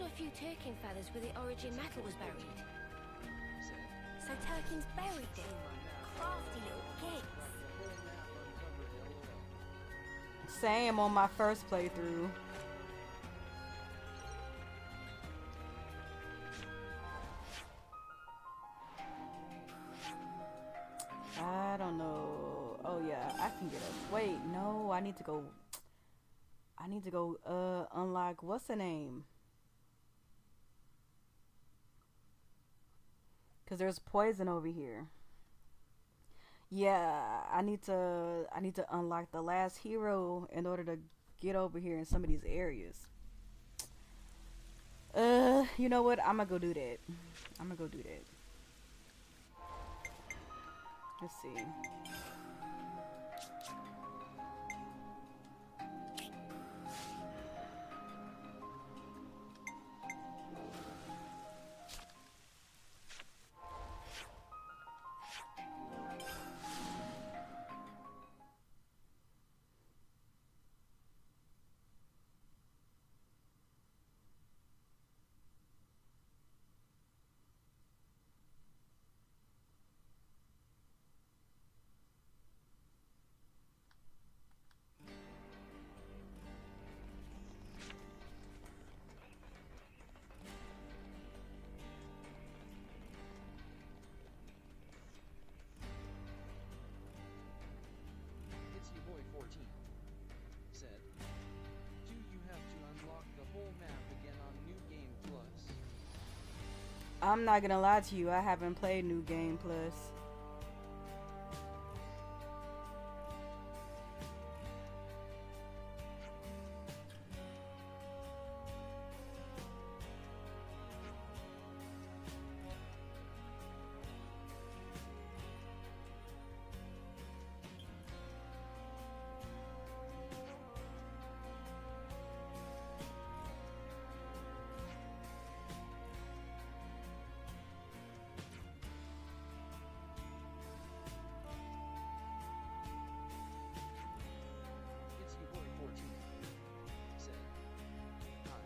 also a few Turkin feathers where the origin metal was buried. So Turkin's buried it. Crafty little kids. Same on my first playthrough. I don't know. Oh yeah, I can get up. Wait, no, I need to go. Unlock what's the name? Cause there's poison over here. Yeah, I need to unlock the last hero in order to get over here in some of these areas. You know what? I'm gonna go do that. Let's see. It's your boy 14. Said, do you have to unlock the whole map again on New Game Plus? I'm not gonna lie to you, I haven't played New Game Plus. It's your boy 14. Said, hi.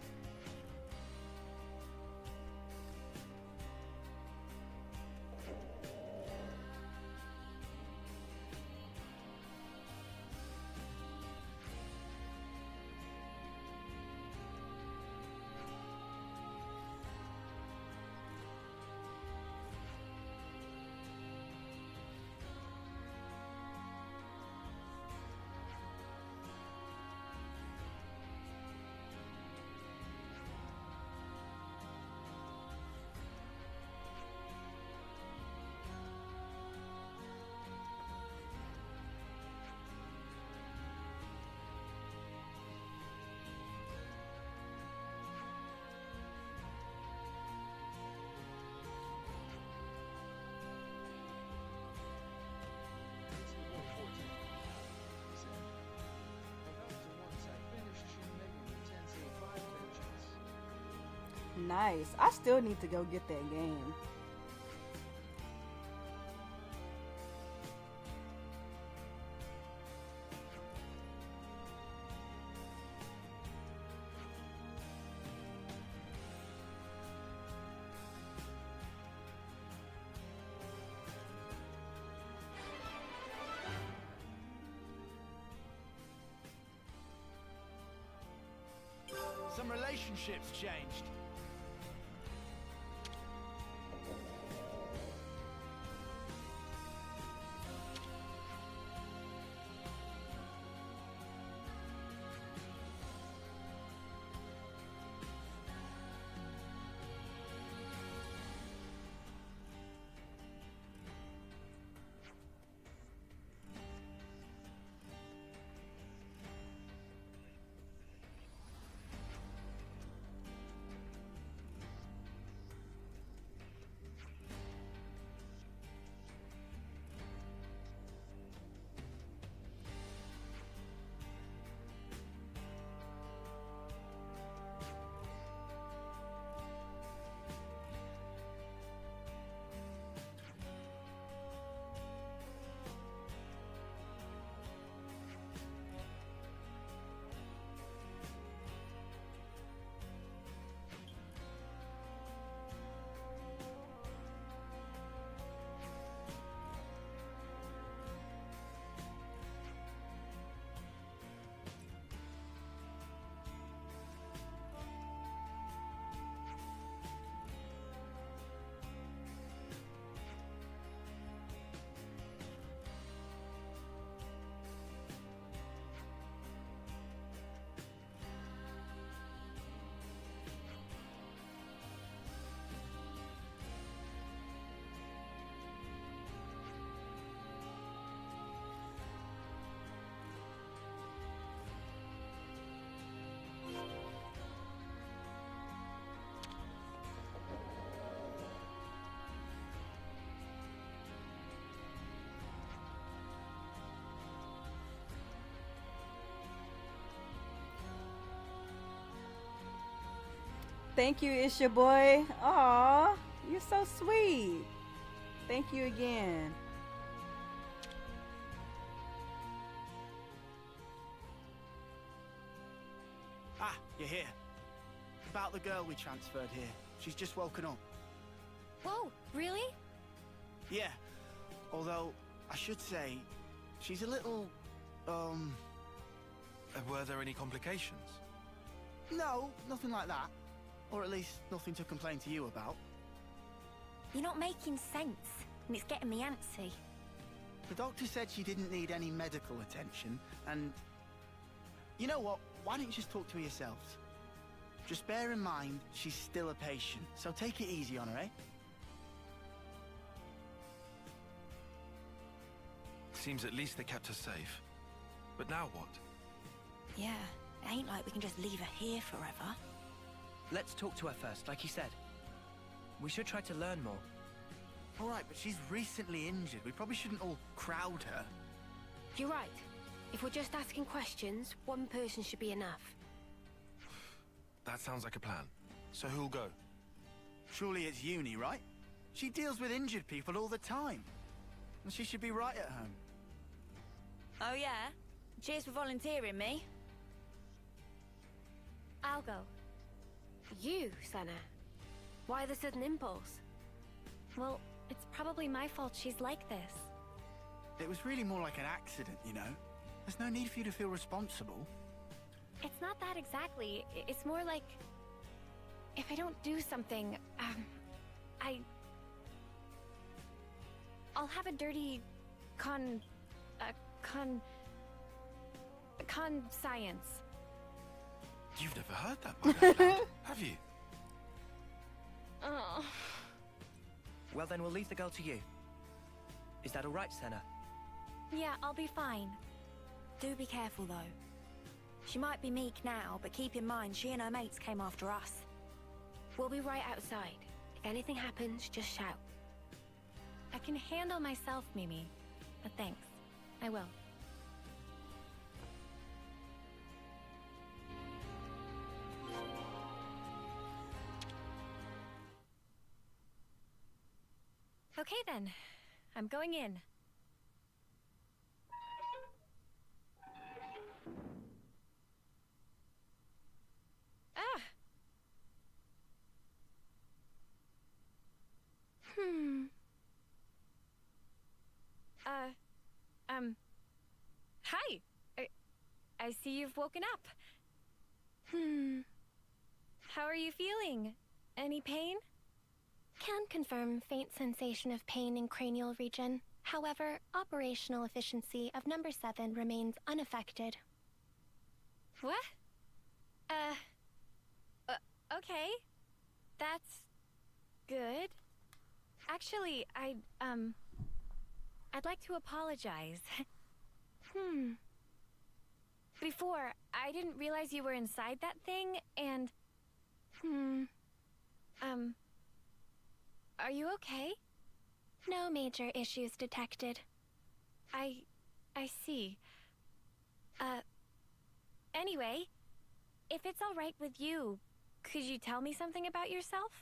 It's your boy 14. Said, about to once I finished Shin Megami Tensei 5 Vengeance. Nice. I still need to go get that game. Some relationships changed. Thank you, it's your boy. Aw, you're so sweet. Thank you again. Ah, you're here. About the girl we transferred here. She's just woken up. Whoa, really? Yeah. Although, I should say, she's a little, Were there any complications? No, nothing like that. Or at least nothing to complain to you about. You're not making sense, and it's getting me antsy. The doctor said she didn't need any medical attention, and... You know what? Why don't you just talk to her yourselves? Just bear in mind, she's still a patient, so take it easy on her, eh? Seems at least they kept her safe. But now what? Yeah, it ain't like we can just leave her here forever. Let's talk to her first, like you said. We should try to learn more. Alright, but she's recently injured. We probably shouldn't all crowd her. You're right. If we're just asking questions, one person should be enough. That sounds like a plan. So who'll go? Surely it's Uni, right? She deals with injured people all the time. And she should be right at home. Oh, yeah? Cheers for volunteering me. I'll go. You, Senna. Why the sudden impulse? Well, it's probably my fault she's like this. It was really more like an accident, you know? There's no need for you to feel responsible. It's not that exactly. It's more like... if I don't do something, I'll have a dirty... science. You've never heard that one out loud, have you? Oh. Well then, we'll leave the girl to you. Is that alright, Senna? Yeah, I'll be fine. Do be careful, though. She might be meek now, but keep in mind she and her mates came after us. We'll be right outside. If anything happens, just shout. I can handle myself, Mimi. But thanks. I will. Okay then. I'm going in. Ah! Hi! I see you've woken up. How are you feeling? Any pain? Can confirm faint sensation of pain in cranial region. However, operational efficiency of number 7 remains unaffected. What? Okay. That's good. Actually, I'd like to apologize. Before, I didn't realize you were inside that thing, and... Are you okay? No major issues detected. I see. Anyway, if it's all right with you, could you tell me something about yourself?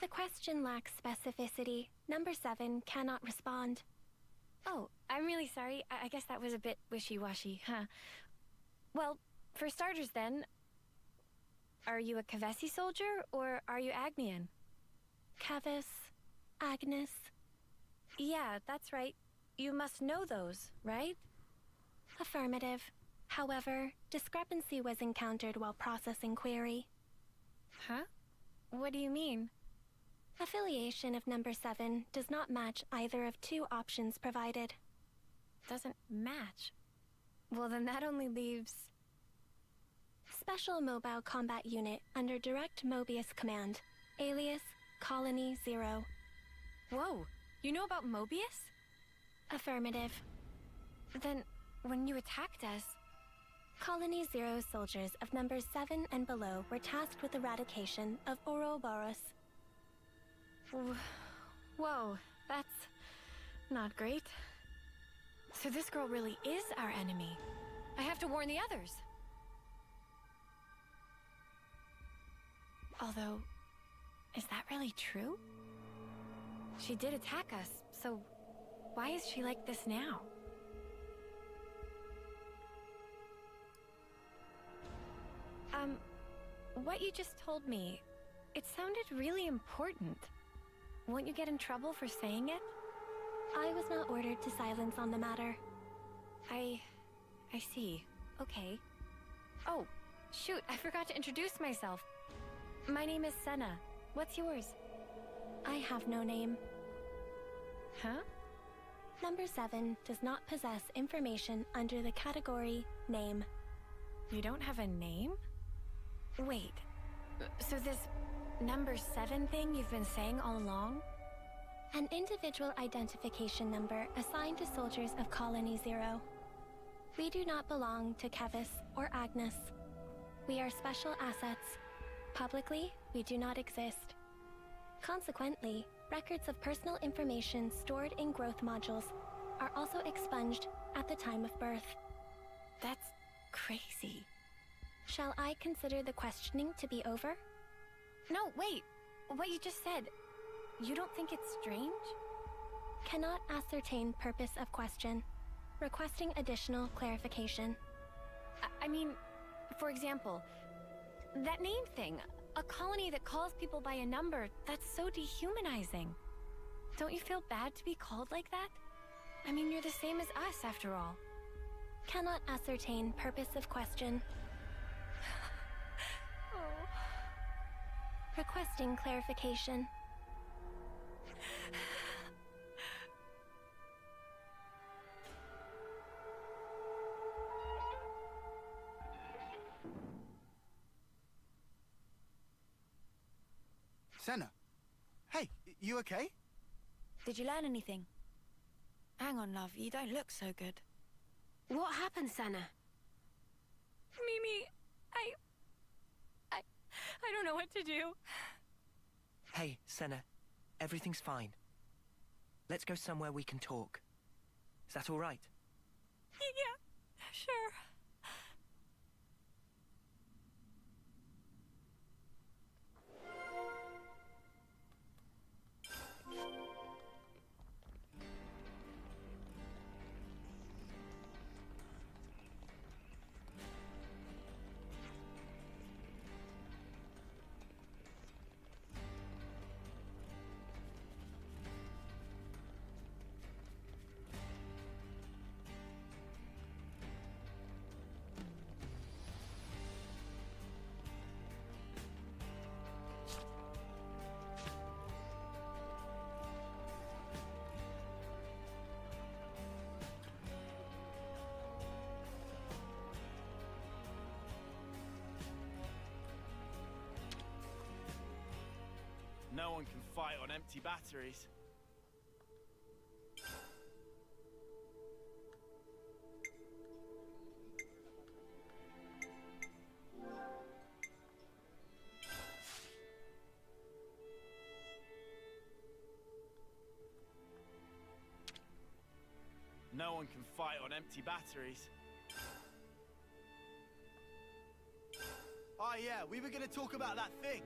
The question lacks specificity. Number 7 cannot respond. Oh, I'm really sorry. I guess that was a bit wishy-washy, huh? Well, for starters then, are you a Kavesi soldier, or are you Agnian? Kavis, Agnes. Yeah, that's right. You must know those, right? Affirmative. However, discrepancy was encountered while processing query. Huh? What do you mean? Affiliation of number 7 does not match either of 2 options provided. Doesn't match? Well, then that only leaves... Special Mobile Combat Unit under direct Mobius command. Alias, Colony 0. Whoa, you know about Mobius? Affirmative. Then, when you attacked us... Colony 0 soldiers of numbers 7 and below were tasked with eradication of Ouroboros. Whoa, that's not great. So this girl really is our enemy. I have to warn the others. Although, is that really true? She did attack us, so why is she like this now? What you just told me, it sounded really important. Won't you get in trouble for saying it? I was not ordered to silence on the matter. I see. Okay. Oh, shoot, I forgot to introduce myself. My name is Senna. What's yours? I have no name. Huh? Number 7 does not possess information under the category name. You don't have a name? Wait, so this number 7 thing you've been saying all along? An individual identification number assigned to soldiers of Colony 0. We do not belong to Kevis or Agnes. We are special assets. Publicly, we do not exist. Consequently, records of personal information stored in growth modules are also expunged at the time of birth. That's crazy. Shall I consider the questioning to be over? No, wait. What you just said, you don't think it's strange? Cannot ascertain purpose of question. Requesting additional clarification. I mean, for example, that name thing. A colony that calls people by a number, that's so dehumanizing. Don't you feel bad to be called like that? I mean, you're the same as us, after all. Cannot ascertain purpose of question. Oh. Requesting clarification. Senna. Hey, you okay? Did you learn anything? Hang on, love, you don't look so good. What happened, Senna? Mimi, I don't know what to do. Hey, Senna. Everything's fine. Let's go somewhere we can talk. Is that all right? Yeah, sure. No one can fight on empty batteries. No one can fight on empty batteries. Oh yeah, we were gonna talk about that thing.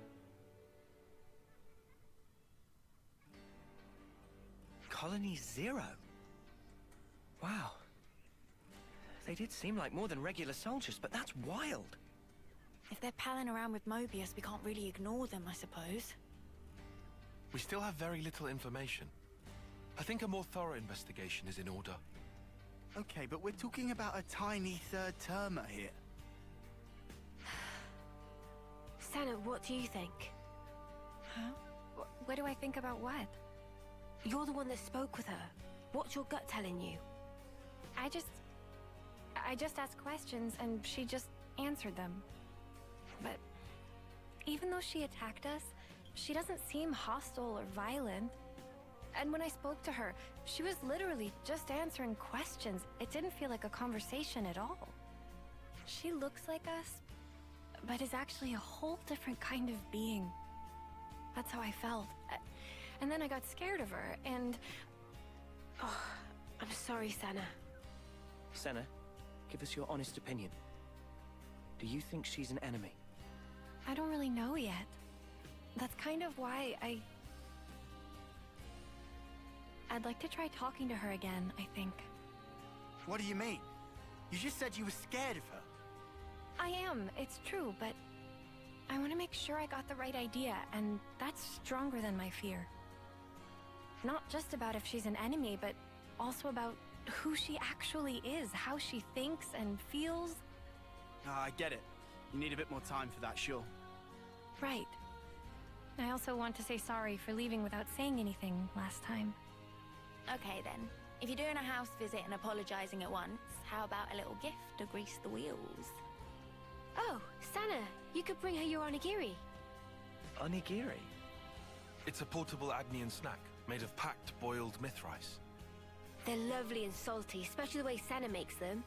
Colony 0? Wow. They did seem like more than regular soldiers, but that's wild. If they're palling around with Mobius, we can't really ignore them, I suppose. We still have very little information. I think a more thorough investigation is in order. Okay, but we're talking about a tiny third-termer here. Senna, what do you think? Huh? What do I think about what? You're the one that spoke with her. What's your gut telling you? I just asked questions and she just answered them. But even though she attacked us, she doesn't seem hostile or violent. And when I spoke to her, she was literally just answering questions. It didn't feel like a conversation at all. She looks like us, but is actually a whole different kind of being. That's how I felt. And then I got scared of her, and... Oh, I'm sorry, Senna. Senna, give us your honest opinion. Do you think she's an enemy? I don't really know yet. That's kind of why I'd like to try talking to her again, I think. What do you mean? You just said you were scared of her. I am, it's true, but I want to make sure I got the right idea, and that's stronger than my fear. Not just about if she's an enemy, but also about who she actually is, how she thinks and feels. I get it. You need a bit more time for that, sure. Right. I also want to say sorry for leaving without saying anything last time. Okay then. If you're doing a house visit and apologizing at once, how about a little gift to grease the wheels? Oh, Sana, you could bring her your onigiri. Onigiri? It's a portable Agnian snack made of packed boiled myth rice. They're lovely and salty, especially the way Sana makes them.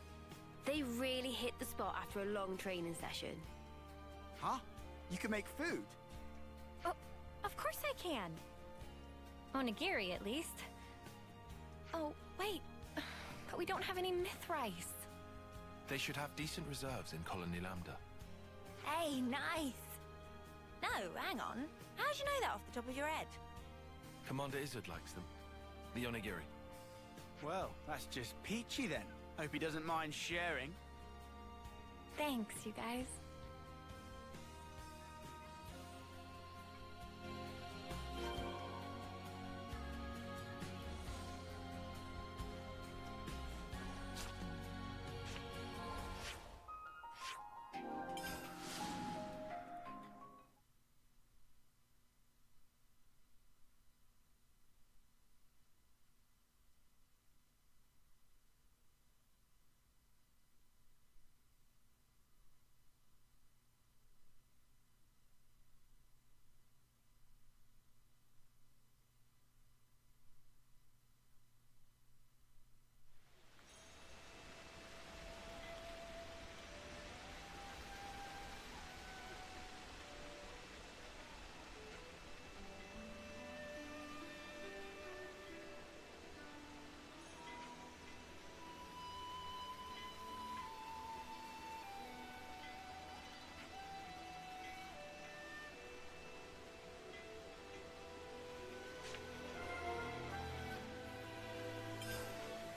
They really hit the spot after a long training session. Huh? You can make food? Oh, of course I can. Onigiri, at least. Oh, wait. But we don't have any myth rice. They should have decent reserves in Colony Lambda. Hey, nice! No, hang on. How'd you know that off the top of your head? Commander Izzard likes them. The onigiri. Well, that's just peachy then. Hope he doesn't mind sharing. Thanks, you guys.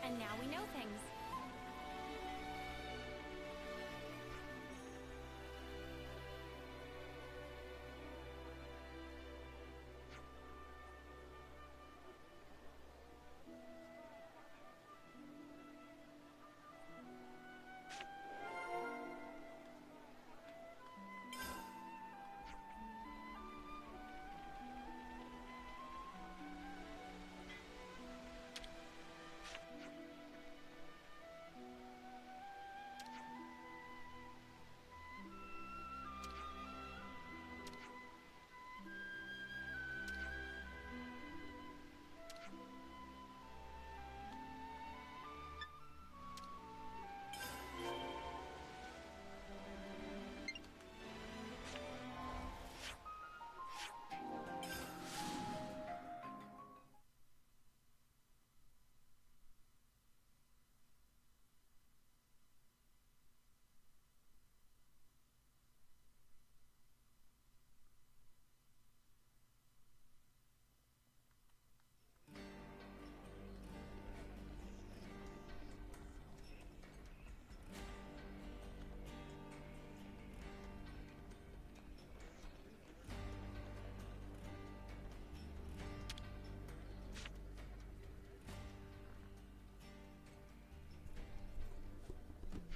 And now we know things.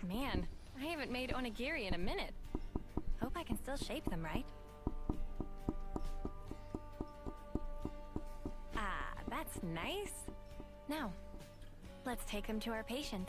Man, I haven't made onigiri in a minute. Hope I can still shape them right. Ah, that's nice. Now, let's take them to our patient.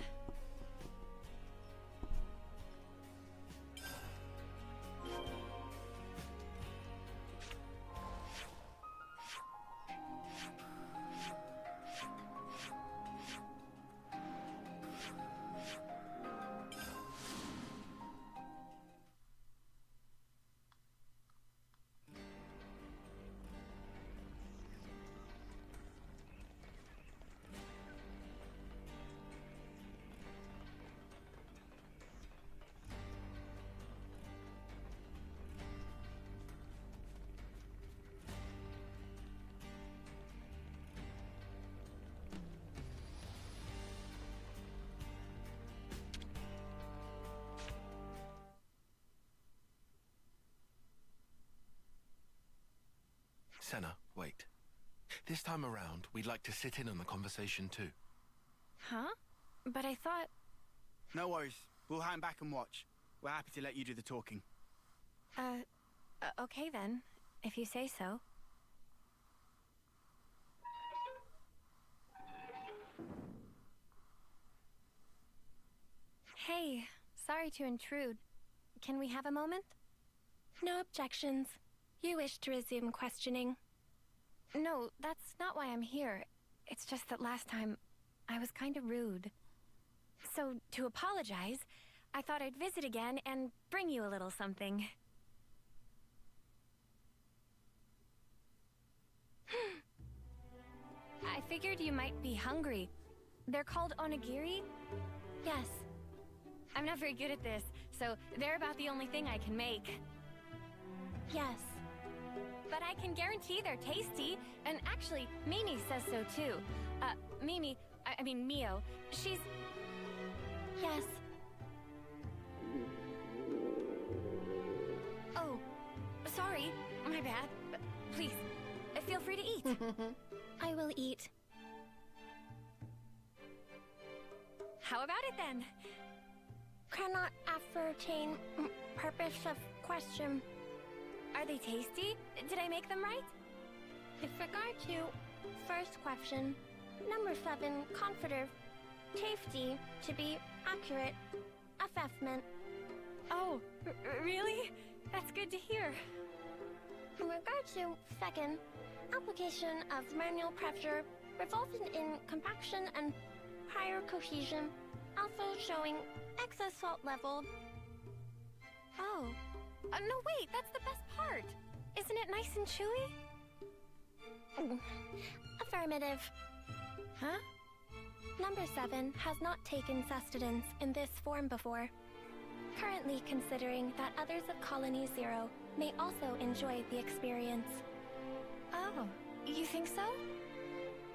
Senna, wait. This time around, we'd like to sit in on the conversation too. Huh? But I thought... No worries. We'll hang back and watch. We're happy to let you do the talking. Okay then, if you say so. Hey, sorry to intrude. Can we have a moment? No objections. You wish to resume questioning? No, that's not why I'm here. It's just that last time, I was kinda rude. So, to apologize, I thought I'd visit again and bring you a little something. I figured you might be hungry. They're called onigiri? Yes. I'm not very good at this, so they're about the only thing I can make. Yes. But I can guarantee they're tasty, and actually, Mimi says so too. I mean Mio, she's... Yes. Oh, sorry, my bad. Please, feel free to eat. I will eat. How about it then? Cannot ascertain purpose of question. Are they tasty? Did I make them right? With regard to first question, number 7, confident, tasty, to be accurate, assessment. Oh, really? That's good to hear. In regard to second, application of manual pressure resulting in compaction and higher cohesion, also showing excess salt level. Oh. No, wait, that's the best part. Isn't it nice and chewy? Affirmative. Huh? Number 7 has not taken sustenance in this form before. Currently considering that others of Colony 0 may also enjoy the experience. Oh, you think so?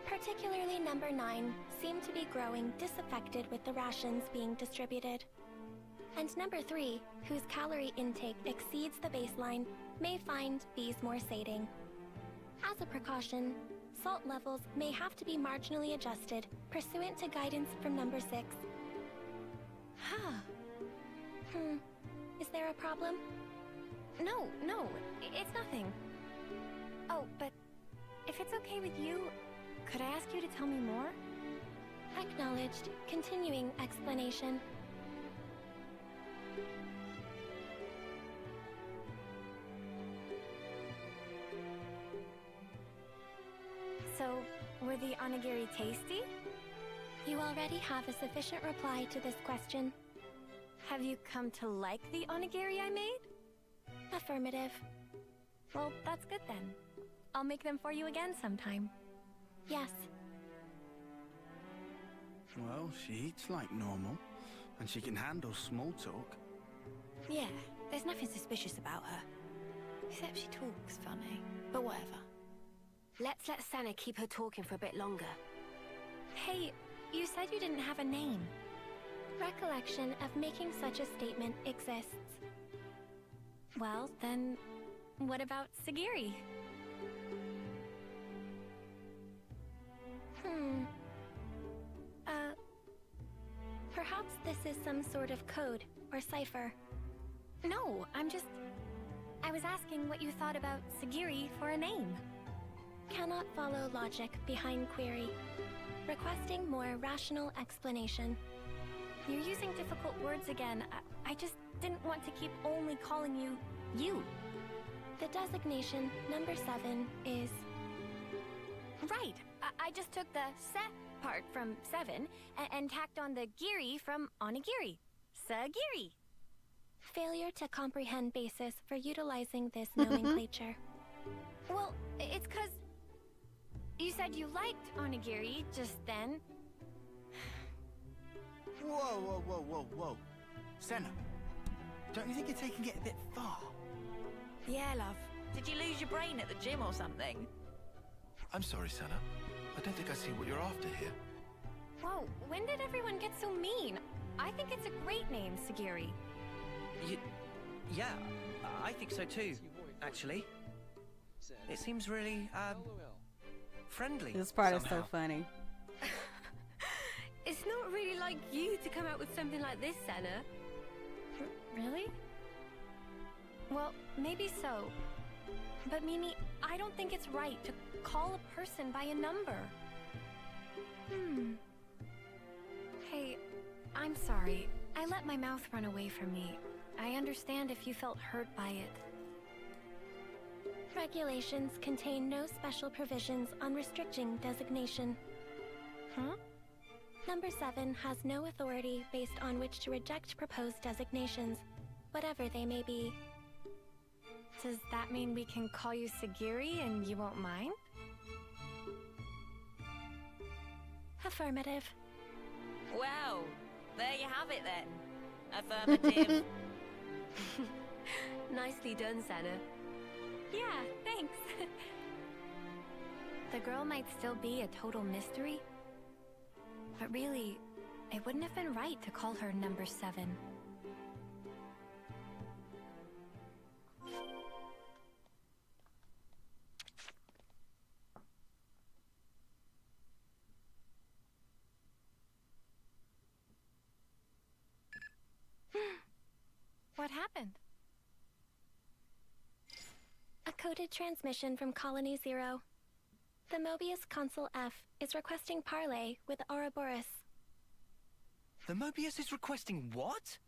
Particularly number 9 seem to be growing disaffected with the rations being distributed. And number 3, whose calorie intake exceeds the baseline, may find these more sating. As a precaution, salt levels may have to be marginally adjusted pursuant to guidance from number 6. Huh. Is there a problem? No, it's nothing. Oh, but if it's okay with you, could I ask you to tell me more? Acknowledged. Continuing explanation. So, were the onigiri tasty? You already have a sufficient reply to this question. Have you come to like the onigiri I made? Affirmative. Well, that's good then. I'll make them for you again sometime. Yes. Well, she eats like normal, and she can handle small talk. Yeah, there's nothing suspicious about her. Except she talks funny, but whatever. Let's let Senna keep her talking for a bit longer. Hey, you said you didn't have a name. Recollection of making such a statement exists. Well, then, what about Sagiri? Perhaps this is some sort of code or cipher. No, I was asking what you thought about Sagiri for a name. Cannot follow logic behind query. Requesting more rational explanation. You're using difficult words again. I just didn't want to keep only calling you, you. The designation number 7 is... Right. I just took the se part from 7 and tacked on the giri from onigiri. Sagiri. Failure to comprehend basis for utilizing this nomenclature. Well, it's 'cause you said you liked onigiri just then. Whoa. Senna, don't you think you're taking it a bit far? Yeah, love. Did you lose your brain at the gym or something? I'm sorry, Senna. I don't think I see what you're after here. Whoa, when did everyone get so mean? I think it's a great name, Sagiri. Yeah, I think so too, actually. said. It seems really, LOL. friendly. This part is so somehow. funny. It's not really like you to come out with something like this, Senna. Really? Well, maybe so. But Mimi, I don't think it's right to call a person by a number. Hey, I'm sorry. I let my mouth run away from me. I understand if you felt hurt by it. Regulations contain no special provisions on restricting designation. Huh? Number 7 has no authority based on which to reject proposed designations, whatever they may be. Does that mean we can call you Sagiri and you won't mind? Affirmative. Well, there you have it then. Affirmative. Nicely done, Senna. Yeah, thanks. The girl might still be a total mystery, but really, it wouldn't have been right to call her number 7. What happened? A coded transmission from Colony 0. The Mobius Consul F is requesting parley with Ouroboros. The Mobius is requesting what?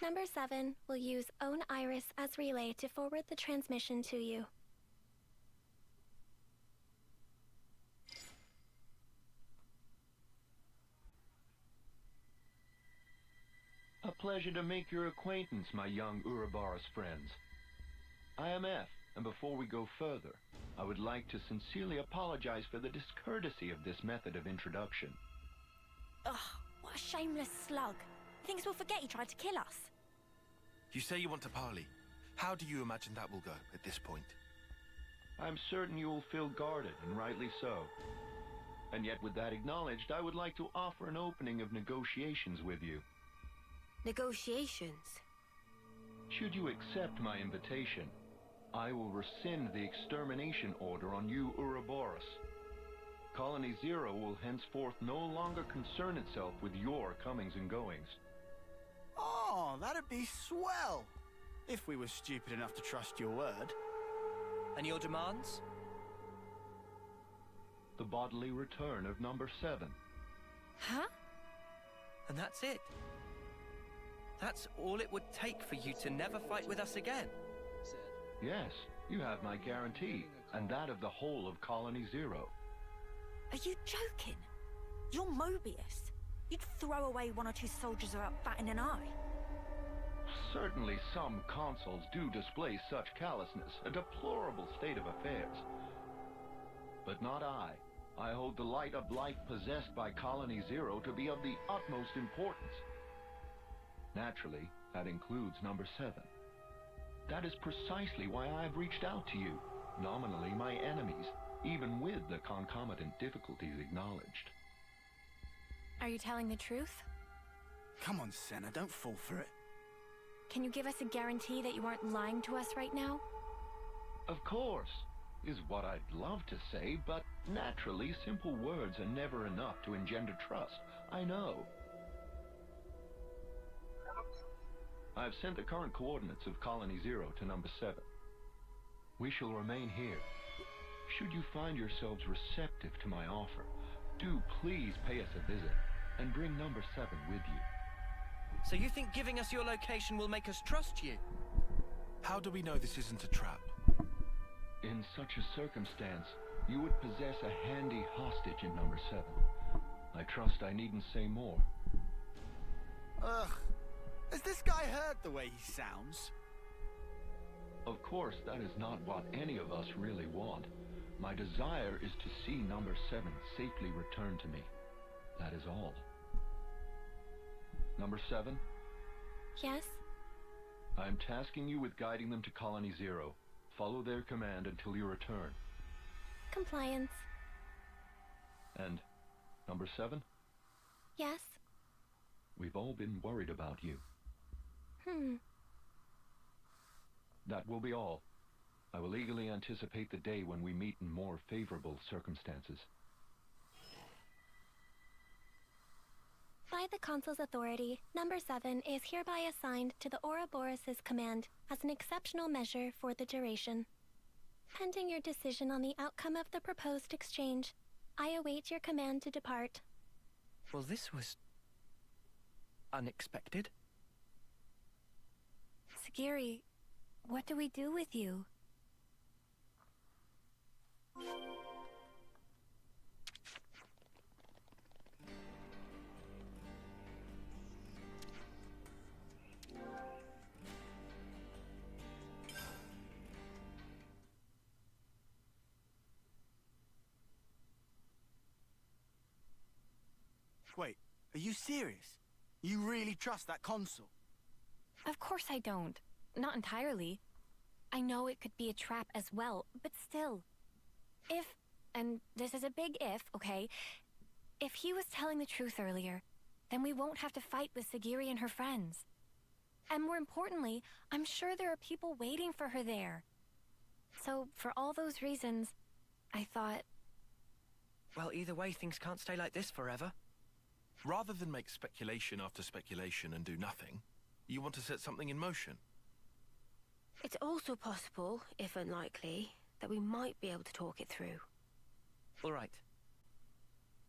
Number 7 will use Own Iris as relay to forward the transmission to you. A pleasure to make your acquaintance, my young Ouroboros friends. I am F, and before we go further, I would like to sincerely apologize for the discourtesy of this method of introduction. Ugh, what a shameless slug. Thinks we'll forget he tried to kill us. You say you want to parley. How do you imagine that will go at this point? I'm certain you will feel guarded, and rightly so. And yet, with that acknowledged, I would like to offer an opening of negotiations with you. Negotiations? Should you accept my invitation, I will rescind the extermination order on you, Ouroboros. Colony 0 will henceforth no longer concern itself with your comings and goings. Oh, that'd be swell! If we were stupid enough to trust your word. And your demands? The bodily return of number 7. Huh? And that's it? That's all it would take for you to never fight with us again? Yes, you have my guarantee, and that of the whole of Colony 0. Are you joking? You're Mobius. You'd throw away 1 or 2 soldiers without batting an eye. Certainly some consuls do display such callousness, a deplorable state of affairs. But not I. I hold the light of life possessed by Colony 0 to be of the utmost importance. Naturally, that includes number 7. That is precisely why I have reached out to you, nominally my enemies, even with the concomitant difficulties acknowledged. Are you telling the truth? Come on, Senna, don't fall for it. Can you give us a guarantee that you aren't lying to us right now? Of course, is what I'd love to say, but naturally simple words are never enough to engender trust. I know. I've sent the current coordinates of Colony 0 to number 7. We shall remain here. Should you find yourselves receptive to my offer, do please pay us a visit and bring number 7 with you. So you think giving us your location will make us trust you? How do we know this isn't a trap? In such a circumstance, you would possess a handy hostage in number 7. I trust I needn't say more. Ugh. Has this guy heard the way he sounds? Of course, that is not what any of us really want. My desire is to see number 7 safely returned to me. That is all. Number 7? Yes? I am tasking you with guiding them to Colony 0. Follow their command until you return. Compliance. And number 7? Yes? We've all been worried about you. Hmm. That will be all. I will eagerly anticipate the day when we meet in more favorable circumstances. By the Consul's authority, Number 7 is hereby assigned to the Ouroboros' command as an exceptional measure for the duration. Pending your decision on the outcome of the proposed exchange, I await your command to depart. Well, this was unexpected. Sagiri, what do we do with you? Wait, are you serious? You really trust that consul? Of course I don't. Not entirely. I know it could be a trap as well, but still. If, and this is a big if, okay? If he was telling the truth earlier, then we won't have to fight with Sagiri and her friends. And more importantly, I'm sure there are people waiting for her there. So, for all those reasons, I thought... Well, either way, things can't stay like this forever. Rather than make speculation after speculation and do nothing, you want to set something in motion. It's also possible, if unlikely, that we might be able to talk it through. All right.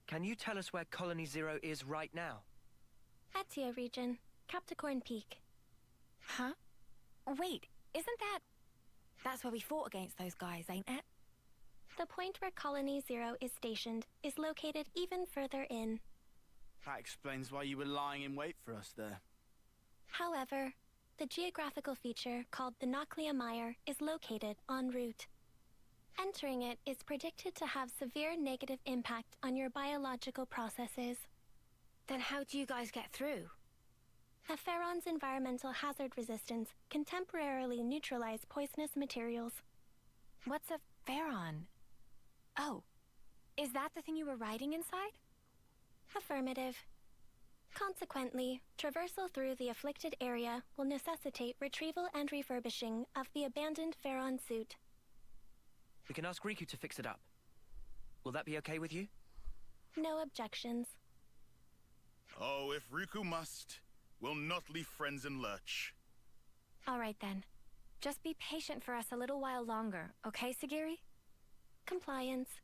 Can you tell us where Colony Zero is right now? Etia region, Capricorn Peak. Huh? Wait, isn't that... That's where we fought against those guys, ain't it? The point where Colony Zero is stationed is located even further in. That explains why you were lying in wait for us there. However, the geographical feature called the Noclia Mire is located en route. Entering it is predicted to have severe negative impact on your biological processes. Then how do you guys get through? A Pharaon's environmental hazard resistance can temporarily neutralize poisonous materials. What's a Pharaon? Oh, is that the thing you were riding inside? Affirmative. Consequently, traversal through the afflicted area will necessitate retrieval and refurbishing of the abandoned Pharaon suit. We can ask Riku to fix it up. Will that be okay with you? No objections. Oh, if Riku must, we'll not leave friends in lurch. All right then. Just be patient for us a little while longer, okay, Sagiri? Compliance.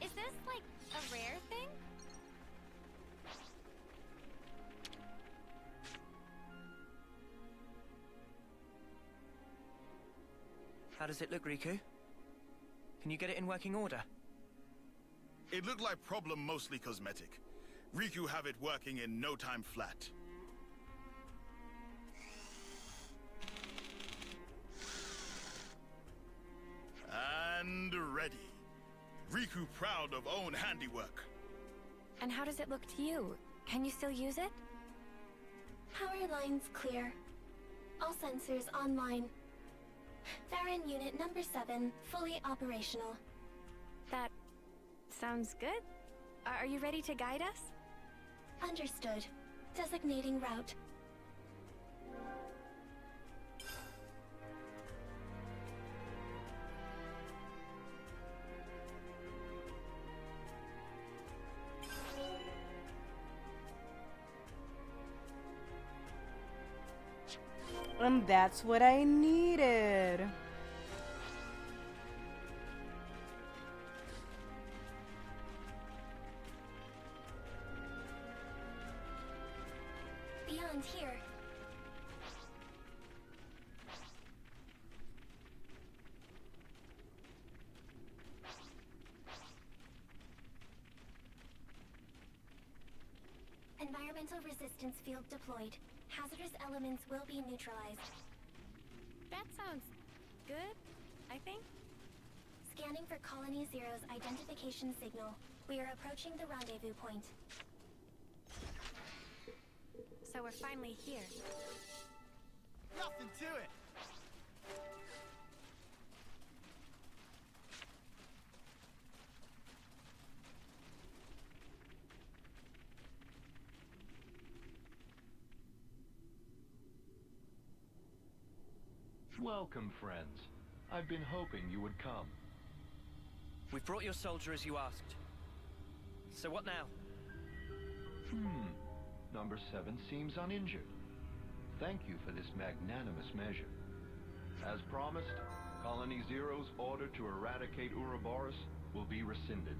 Is this, like, a rare thing? How does it look, Riku? Can you get it in working order? It looked like problem mostly cosmetic. Riku have it working in no time flat. And ready. Riku proud of own handiwork. And how does it look to you? Can you still use it? Power lines clear. All sensors online. Farron Unit Number 7 fully operational. That sounds good. Are you ready to guide us? Understood. Designating route. And that's what I needed. Beyond here. Environmental resistance field deployed. Hazardous elements will be neutralized. That sounds good, I think. Scanning for Colony Zero's identification signal. We are approaching the rendezvous point. So we're finally here. Nothing to it. Welcome, friends. I've been hoping you would come. We've brought your soldier as you asked. So what now? Number 7 seems uninjured. Thank you for this magnanimous measure. As promised, Colony Zero's order to eradicate Ouroboros will be rescinded.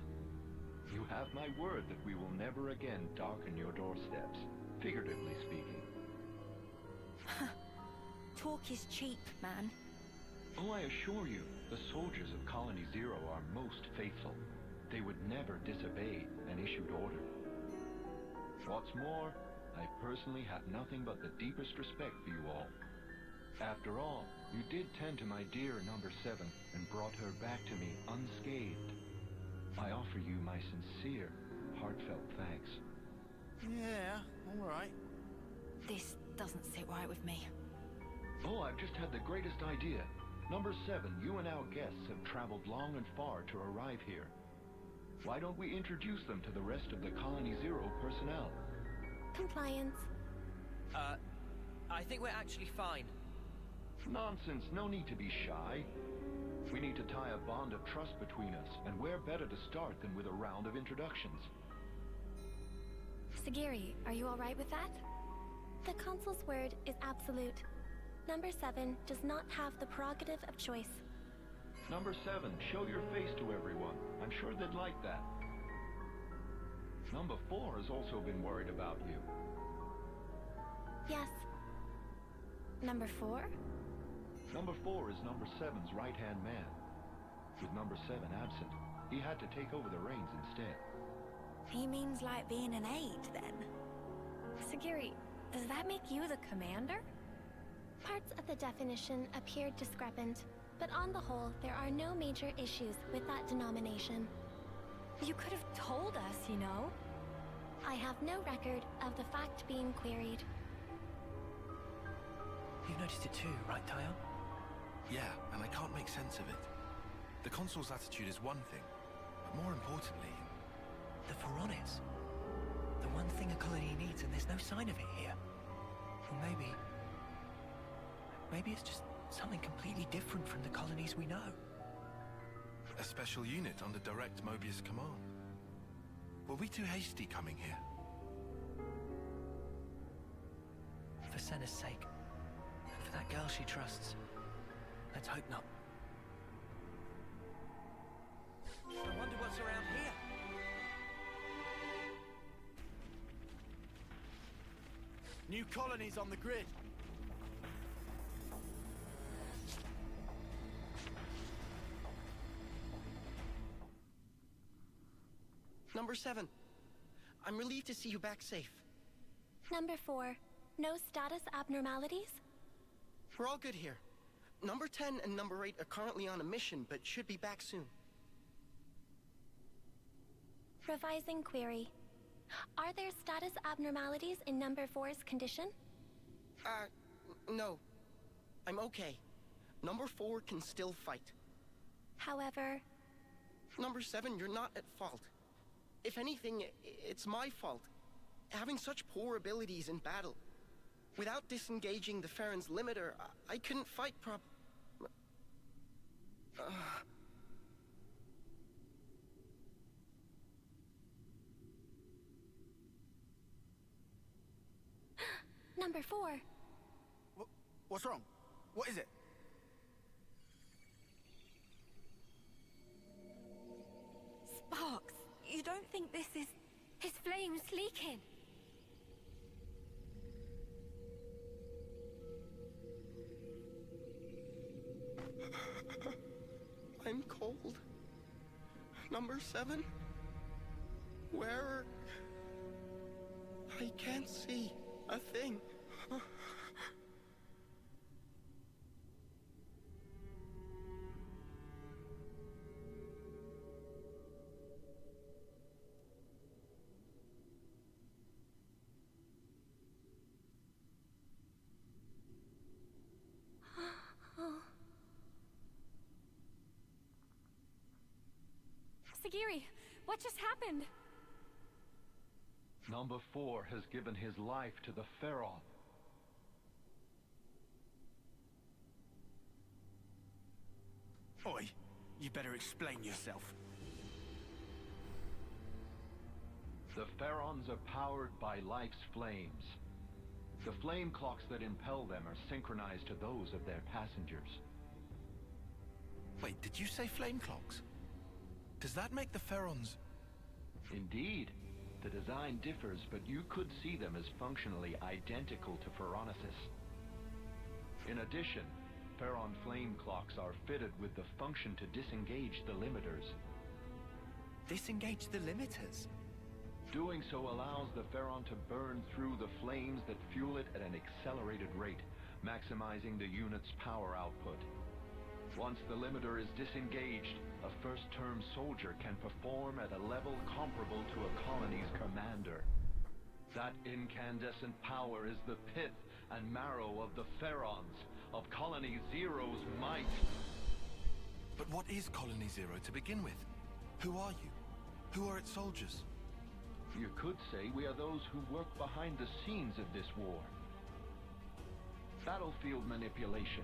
You have my word that we will never again darken your doorsteps, figuratively speaking. Talk is cheap, man. Oh, I assure you, the soldiers of Colony Zero are most faithful. They would never disobey an issued order. What's more, I personally have nothing but the deepest respect for you all. After all, you did tend to my dear number 7 and brought her back to me unscathed. I offer you my sincere, heartfelt thanks. Yeah, all right. This doesn't sit right with me. Oh, I've just had the greatest idea. Number 7, you and our guests have traveled long and far to arrive here. Why don't we introduce them to the rest of the Colony Zero personnel? Compliance. I think we're actually fine. Nonsense, no need to be shy. We need to tie a bond of trust between us, and where better to start than with a round of introductions? Sagiri, are you alright with that? The Consul's word is absolute. Number 7 does not have the prerogative of choice. Number 7, show your face to everyone. I'm sure they'd like that. Number 4 has also been worried about you. Yes. Number 4? Number 4 is number 7's right-hand man. With number 7 absent, he had to take over the reins instead. He means like being an aide, then? Sagiri, does that make you the commander? Parts of the definition appeared discrepant, but on the whole, there are no major issues with that denomination. You could have told us, you know. I have no record of the fact being queried. You've noticed it too, right, Tyon? Yeah, and I can't make sense of it. The Consul's attitude is one thing, but more importantly... The Veronis. The one thing a colony needs, and there's no sign of it here. Or maybe it's just something completely different from the colonies we know. A special unit under direct Mobius command. Were we too hasty coming here? For Senna's sake. And for that girl she trusts. Let's hope not. I wonder what's around here. New colonies on the grid. Number 7. I'm relieved to see you back safe. Number 4. No status abnormalities? We're all good here. Number 10 and number 8 are currently on a mission, but should be back soon. Revising query. Are there status abnormalities in number 4's condition? No. I'm okay. Number 4 can still fight. However... Number 7, you're not at fault. If anything, it's my fault. Having such poor abilities in battle. Without disengaging the Farron's limiter, I couldn't fight Number 4. What's wrong? What is it? Sparks, you don't think this is... His flame's leaking? I'm cold. Number 7? Where? I can't see a thing. Sagiri, what just happened? Number 4 has given his life to the Pharaoh. Oi, you better explain yourself. The Pharaons are powered by life's flames. The flame clocks that impel them are synchronized to those of their passengers. Wait, did you say flame clocks? Does that make the Pharaons... Indeed. The design differs, but you could see them as functionally identical to Pharaonesis. In addition, Pharaon flame clocks are fitted with the function to disengage the limiters. Disengage the limiters? Doing so allows the Pharaon to burn through the flames that fuel it at an accelerated rate, maximizing the unit's power output. Once the limiter is disengaged, a first-term soldier can perform at a level comparable to a colony's commander. That incandescent power is the pith and marrow of the Pharaons, of Colony Zero's might. But what is Colony Zero to begin with? Who are you? Who are its soldiers? You could say we are those who work behind the scenes of this war. Battlefield manipulation,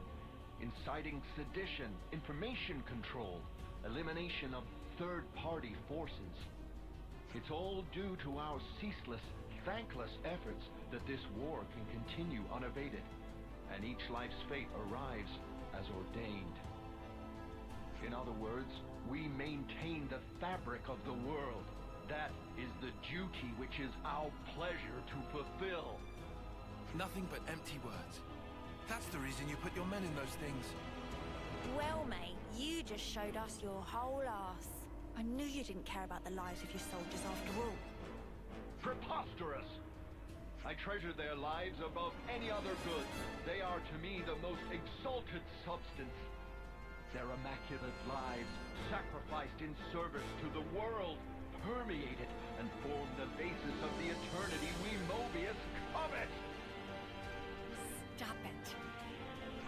inciting sedition, information control, elimination of third-party forces. It's all due to our ceaseless, thankless efforts that this war can continue unabated, and each life's fate arrives as ordained. In other words, we maintain the fabric of the world. That is the duty which is our pleasure to fulfill. Nothing but empty words. That's the reason you put your men in those things. Well, mate, you just showed us your whole ass. I knew you didn't care about the lives of your soldiers after all. Preposterous! I treasure their lives above any other good. They are to me the most exalted substance. Their immaculate lives, sacrificed in service to the world, permeate it and form the basis of the eternity we Mobius covet! Stop it.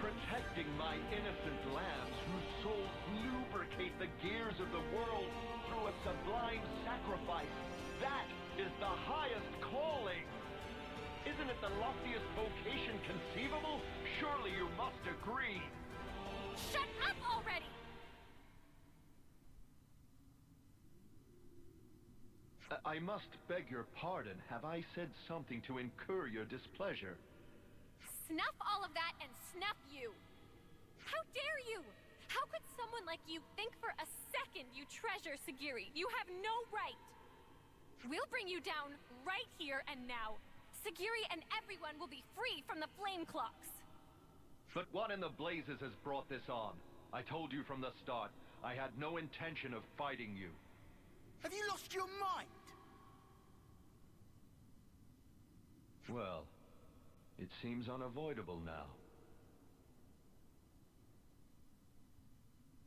Protecting my innocent lambs whose souls lubricate the gears of the world through a sublime sacrifice. That is the highest calling. Isn't it the loftiest vocation conceivable? Surely you must agree. Shut up already! I must beg your pardon. Have I said something to incur your displeasure? Snuff all of that and snuff you! How dare you! How could someone like you think for a second you treasure Sagiri? You have no right! We'll bring you down right here and now. Sagiri and everyone will be free from the flame clocks. But what in the blazes has brought this on? I told you from the start, I had no intention of fighting you. Have you lost your mind? Well, it seems unavoidable now.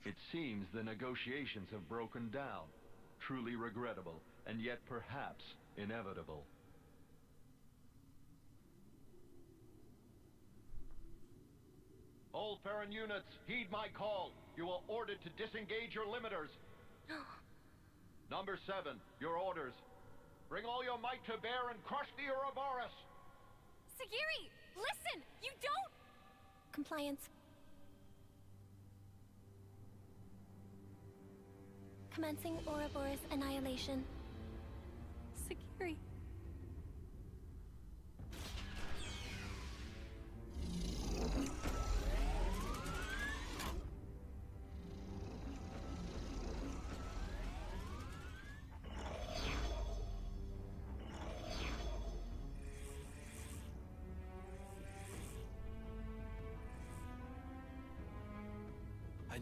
It seems the negotiations have broken down. Truly regrettable, and yet perhaps inevitable. All Farron units, heed my call. You are ordered to disengage your limiters. Number 7, your orders. Bring all your might to bear and crush the Ouroboros! Sagiri, listen! You don't... Compliance. Commencing Ouroboros annihilation. Sagiri.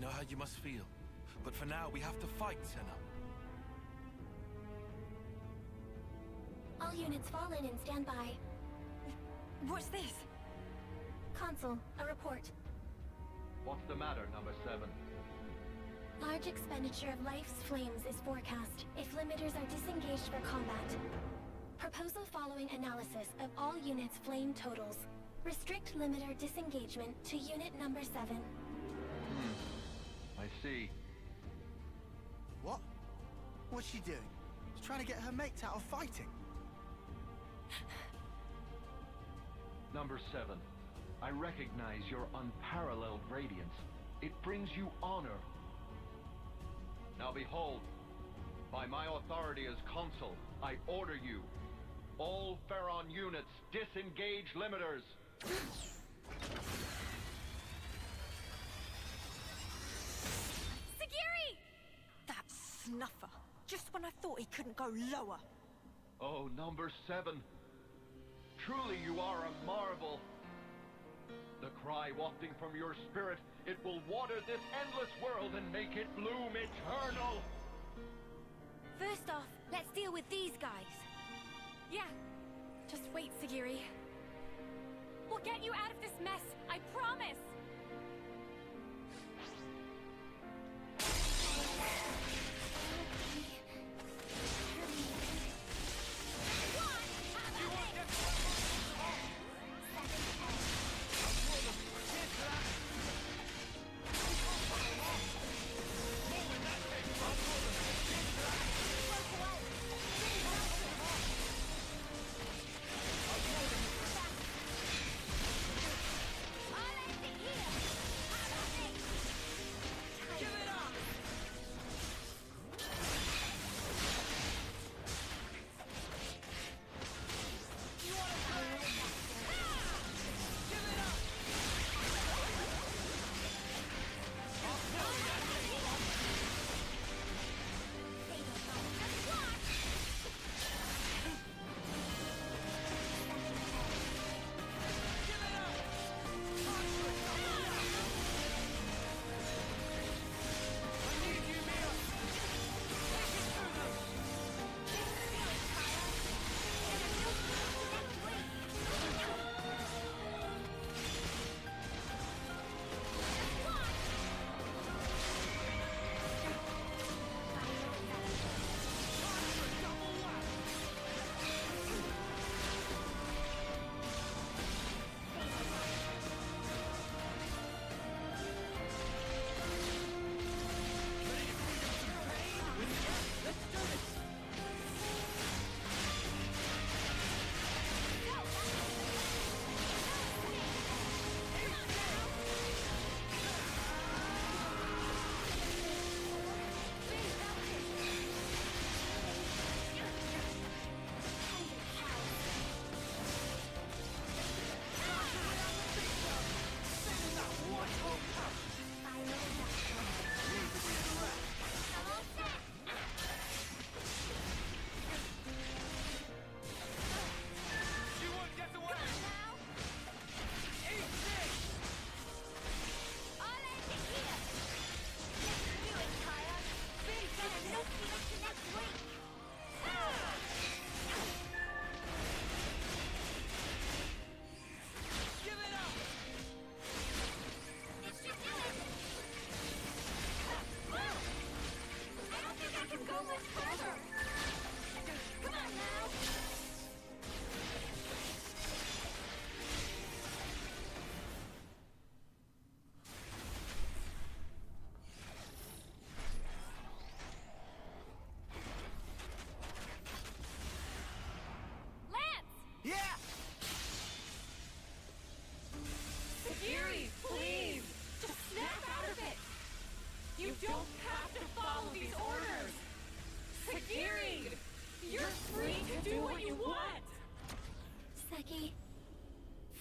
know how you must feel. But for now, we have to fight, Senna. All units fall in and stand by. What's this? Consul, a report. What's the matter, number 7? Large expenditure of life's flames is forecast if limiters are disengaged for combat. Proposal following analysis of all units' flame totals. Restrict limiter disengagement to unit number 7. I see. What? What's she doing? She's trying to get her mates out of fighting. Number 7, I recognize your unparalleled radiance. It brings you honor. Now behold, by my authority as consul, I order you, all Pharaon units, disengage limiters. Sagiri! That snuffer. Just when I thought he couldn't go lower. Oh, number 7. Truly you are a marvel. The cry wafting from your spirit, it will water this endless world and make it bloom eternal. First off, let's deal with these guys. Yeah. Just wait, Sagiri. We'll get you out of this mess, I promise!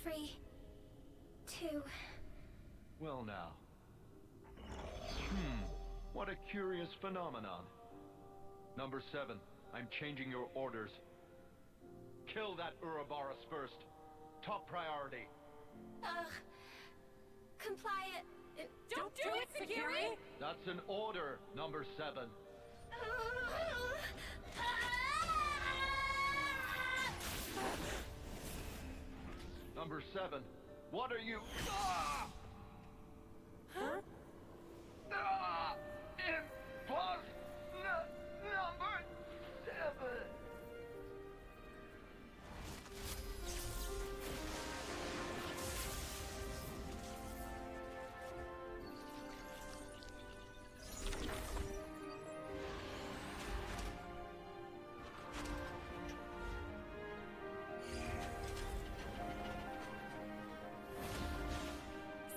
Free to... Well now. What a curious phenomenon. Number 7, I'm changing your orders. Kill that Ouroboros first. Top priority. Comply Don't do it, Sagiri! That's an order, number 7. Number 7, what are you... Ah! Huh? Ah! Number 7!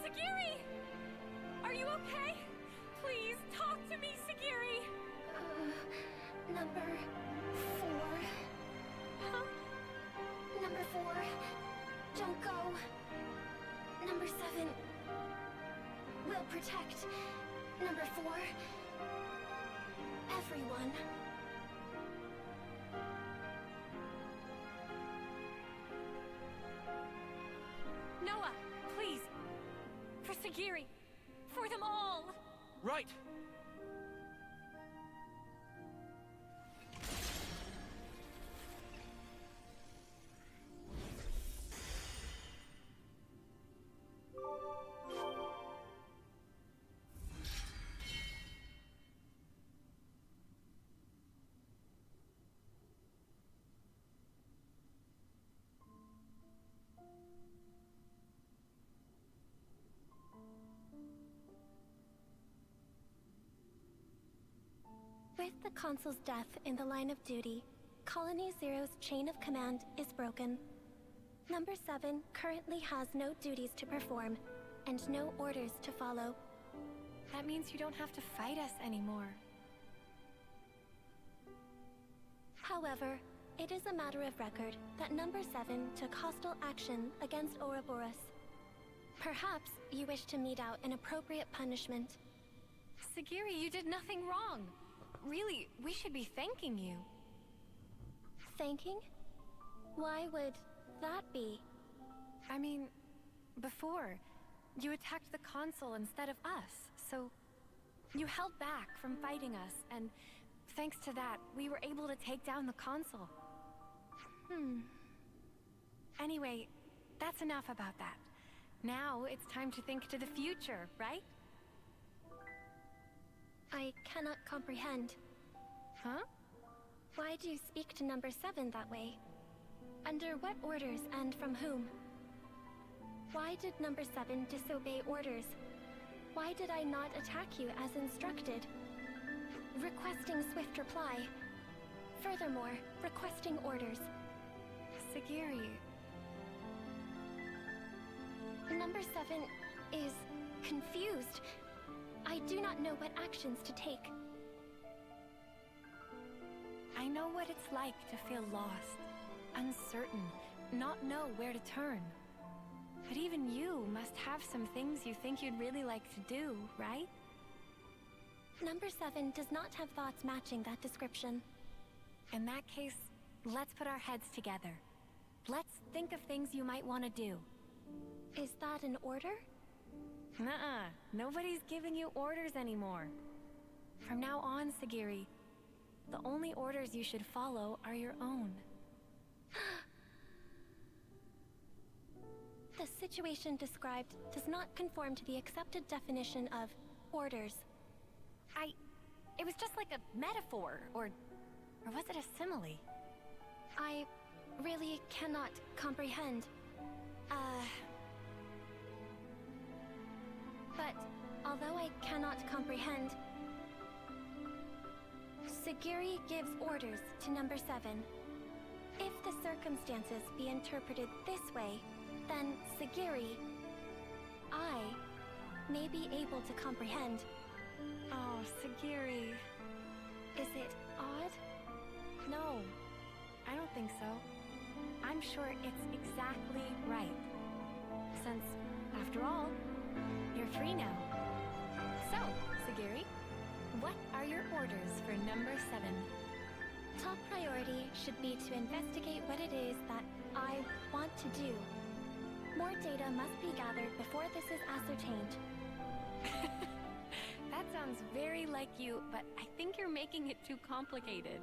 Sagiri! Are you okay? Please, talk to me, Sagiri! Number 4. Huh? Number 4. Don't go. Number 7. Will protect. Number 4. Everyone. Noah, please. For Sagiri. For them all. Right. With the Consul's death in the line of duty, Colony Zero's chain of command is broken. Number 7 currently has no duties to perform, and no orders to follow. That means you don't have to fight us anymore. However, it is a matter of record that Number 7 took hostile action against Ouroboros. Perhaps you wish to mete out an appropriate punishment. Sagiri, you did nothing wrong. Really, we should be thanking you. Thanking? Why would that be? I mean, before, you attacked the Consul instead of us, so you held back from fighting us, and thanks to that, we were able to take down the Consul. Anyway, that's enough about that. Now it's time to think to the future, right? I cannot comprehend. Huh? Why do you speak to Number 7 that way? Under what orders and from whom? Why did Number 7 disobey orders? Why did I not attack you as instructed? Requesting swift reply. Furthermore, requesting orders. Sagiri. Number 7 is confused. I do not know what actions to take. I know what it's like to feel lost, uncertain, not know where to turn. But even you must have some things you think you'd really like to do, right? Number 7 does not have thoughts matching that description. In that case, let's put our heads together. Let's think of things you might want to do. Is that an order? Nuh-uh. Nobody's giving you orders anymore. From now on, Sagiri, the only orders you should follow are your own. The situation described does not conform to the accepted definition of orders. It was just like a metaphor, or was it a simile? I really cannot comprehend. But although I cannot comprehend, Sagiri gives orders to Number 7. If the circumstances be interpreted this way, then Sagiri, I, may be able to comprehend. Oh, Sagiri. Is it odd? No, I don't think so. I'm sure it's exactly right. Since, after all, you're free now. So, Sagiri, what are your orders for Number 7? Top priority should be to investigate what it is that I want to do. More data must be gathered before this is ascertained. That sounds very like you, but I think you're making it too complicated.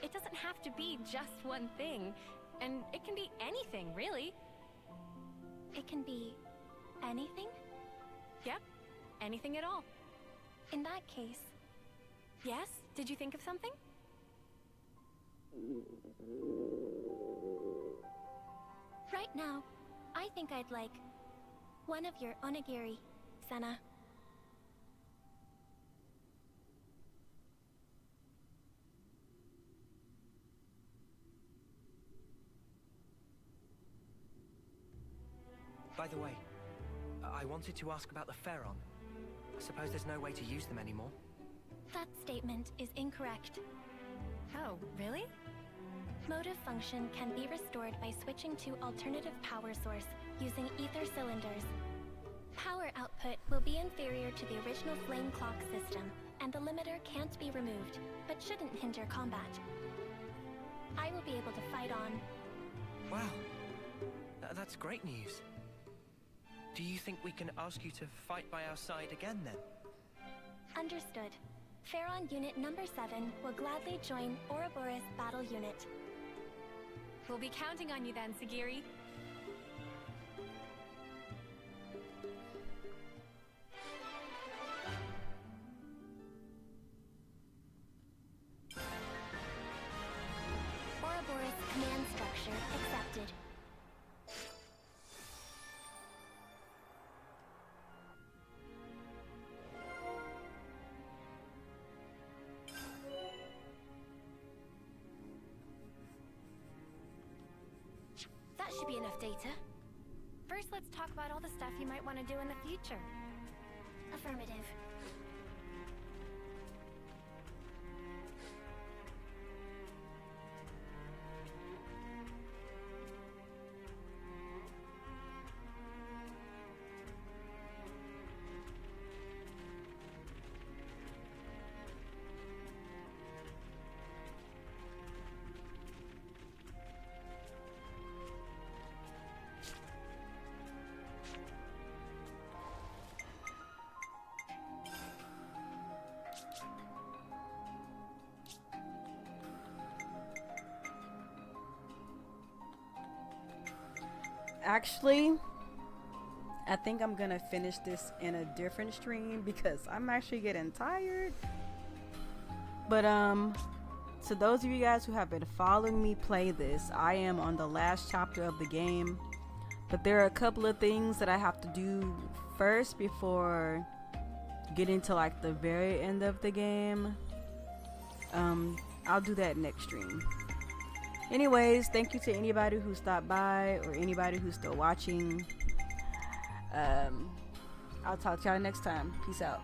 It doesn't have to be just one thing, and it can be anything, really. It can be anything? Yep, anything at all. In that case... Yes? Did you think of something? Right now, I think I'd like one of your onigiri, Senna. By the way, I wanted to ask about the Pharaon. I suppose there's no way to use them anymore. That statement is incorrect. Oh, really? Motive function can be restored by switching to alternative power source using ether cylinders. Power output will be inferior to the original flame clock system, and the limiter can't be removed, but shouldn't hinder combat. I will be able to fight on. Wow. That's great news. Do you think we can ask you to fight by our side again, then? Understood. Pharaon Unit Number 7 will gladly join Ouroboros Battle Unit. We'll be counting on you then, Sagiri. Ouroboros command structure accepted. That should be enough data. First, let's talk about all the stuff you might want to do in the future. Affirmative. Actually, I think I'm gonna finish this in a different stream because I'm actually getting tired. But to those of you guys who have been following me play this, I am on the last chapter of the game, but there are a couple of things that I have to do first before getting to like the very end of the game. I'll do that next stream. Anyways, thank you to anybody who stopped by or anybody who's still watching. I'll talk to y'all next time. Peace out.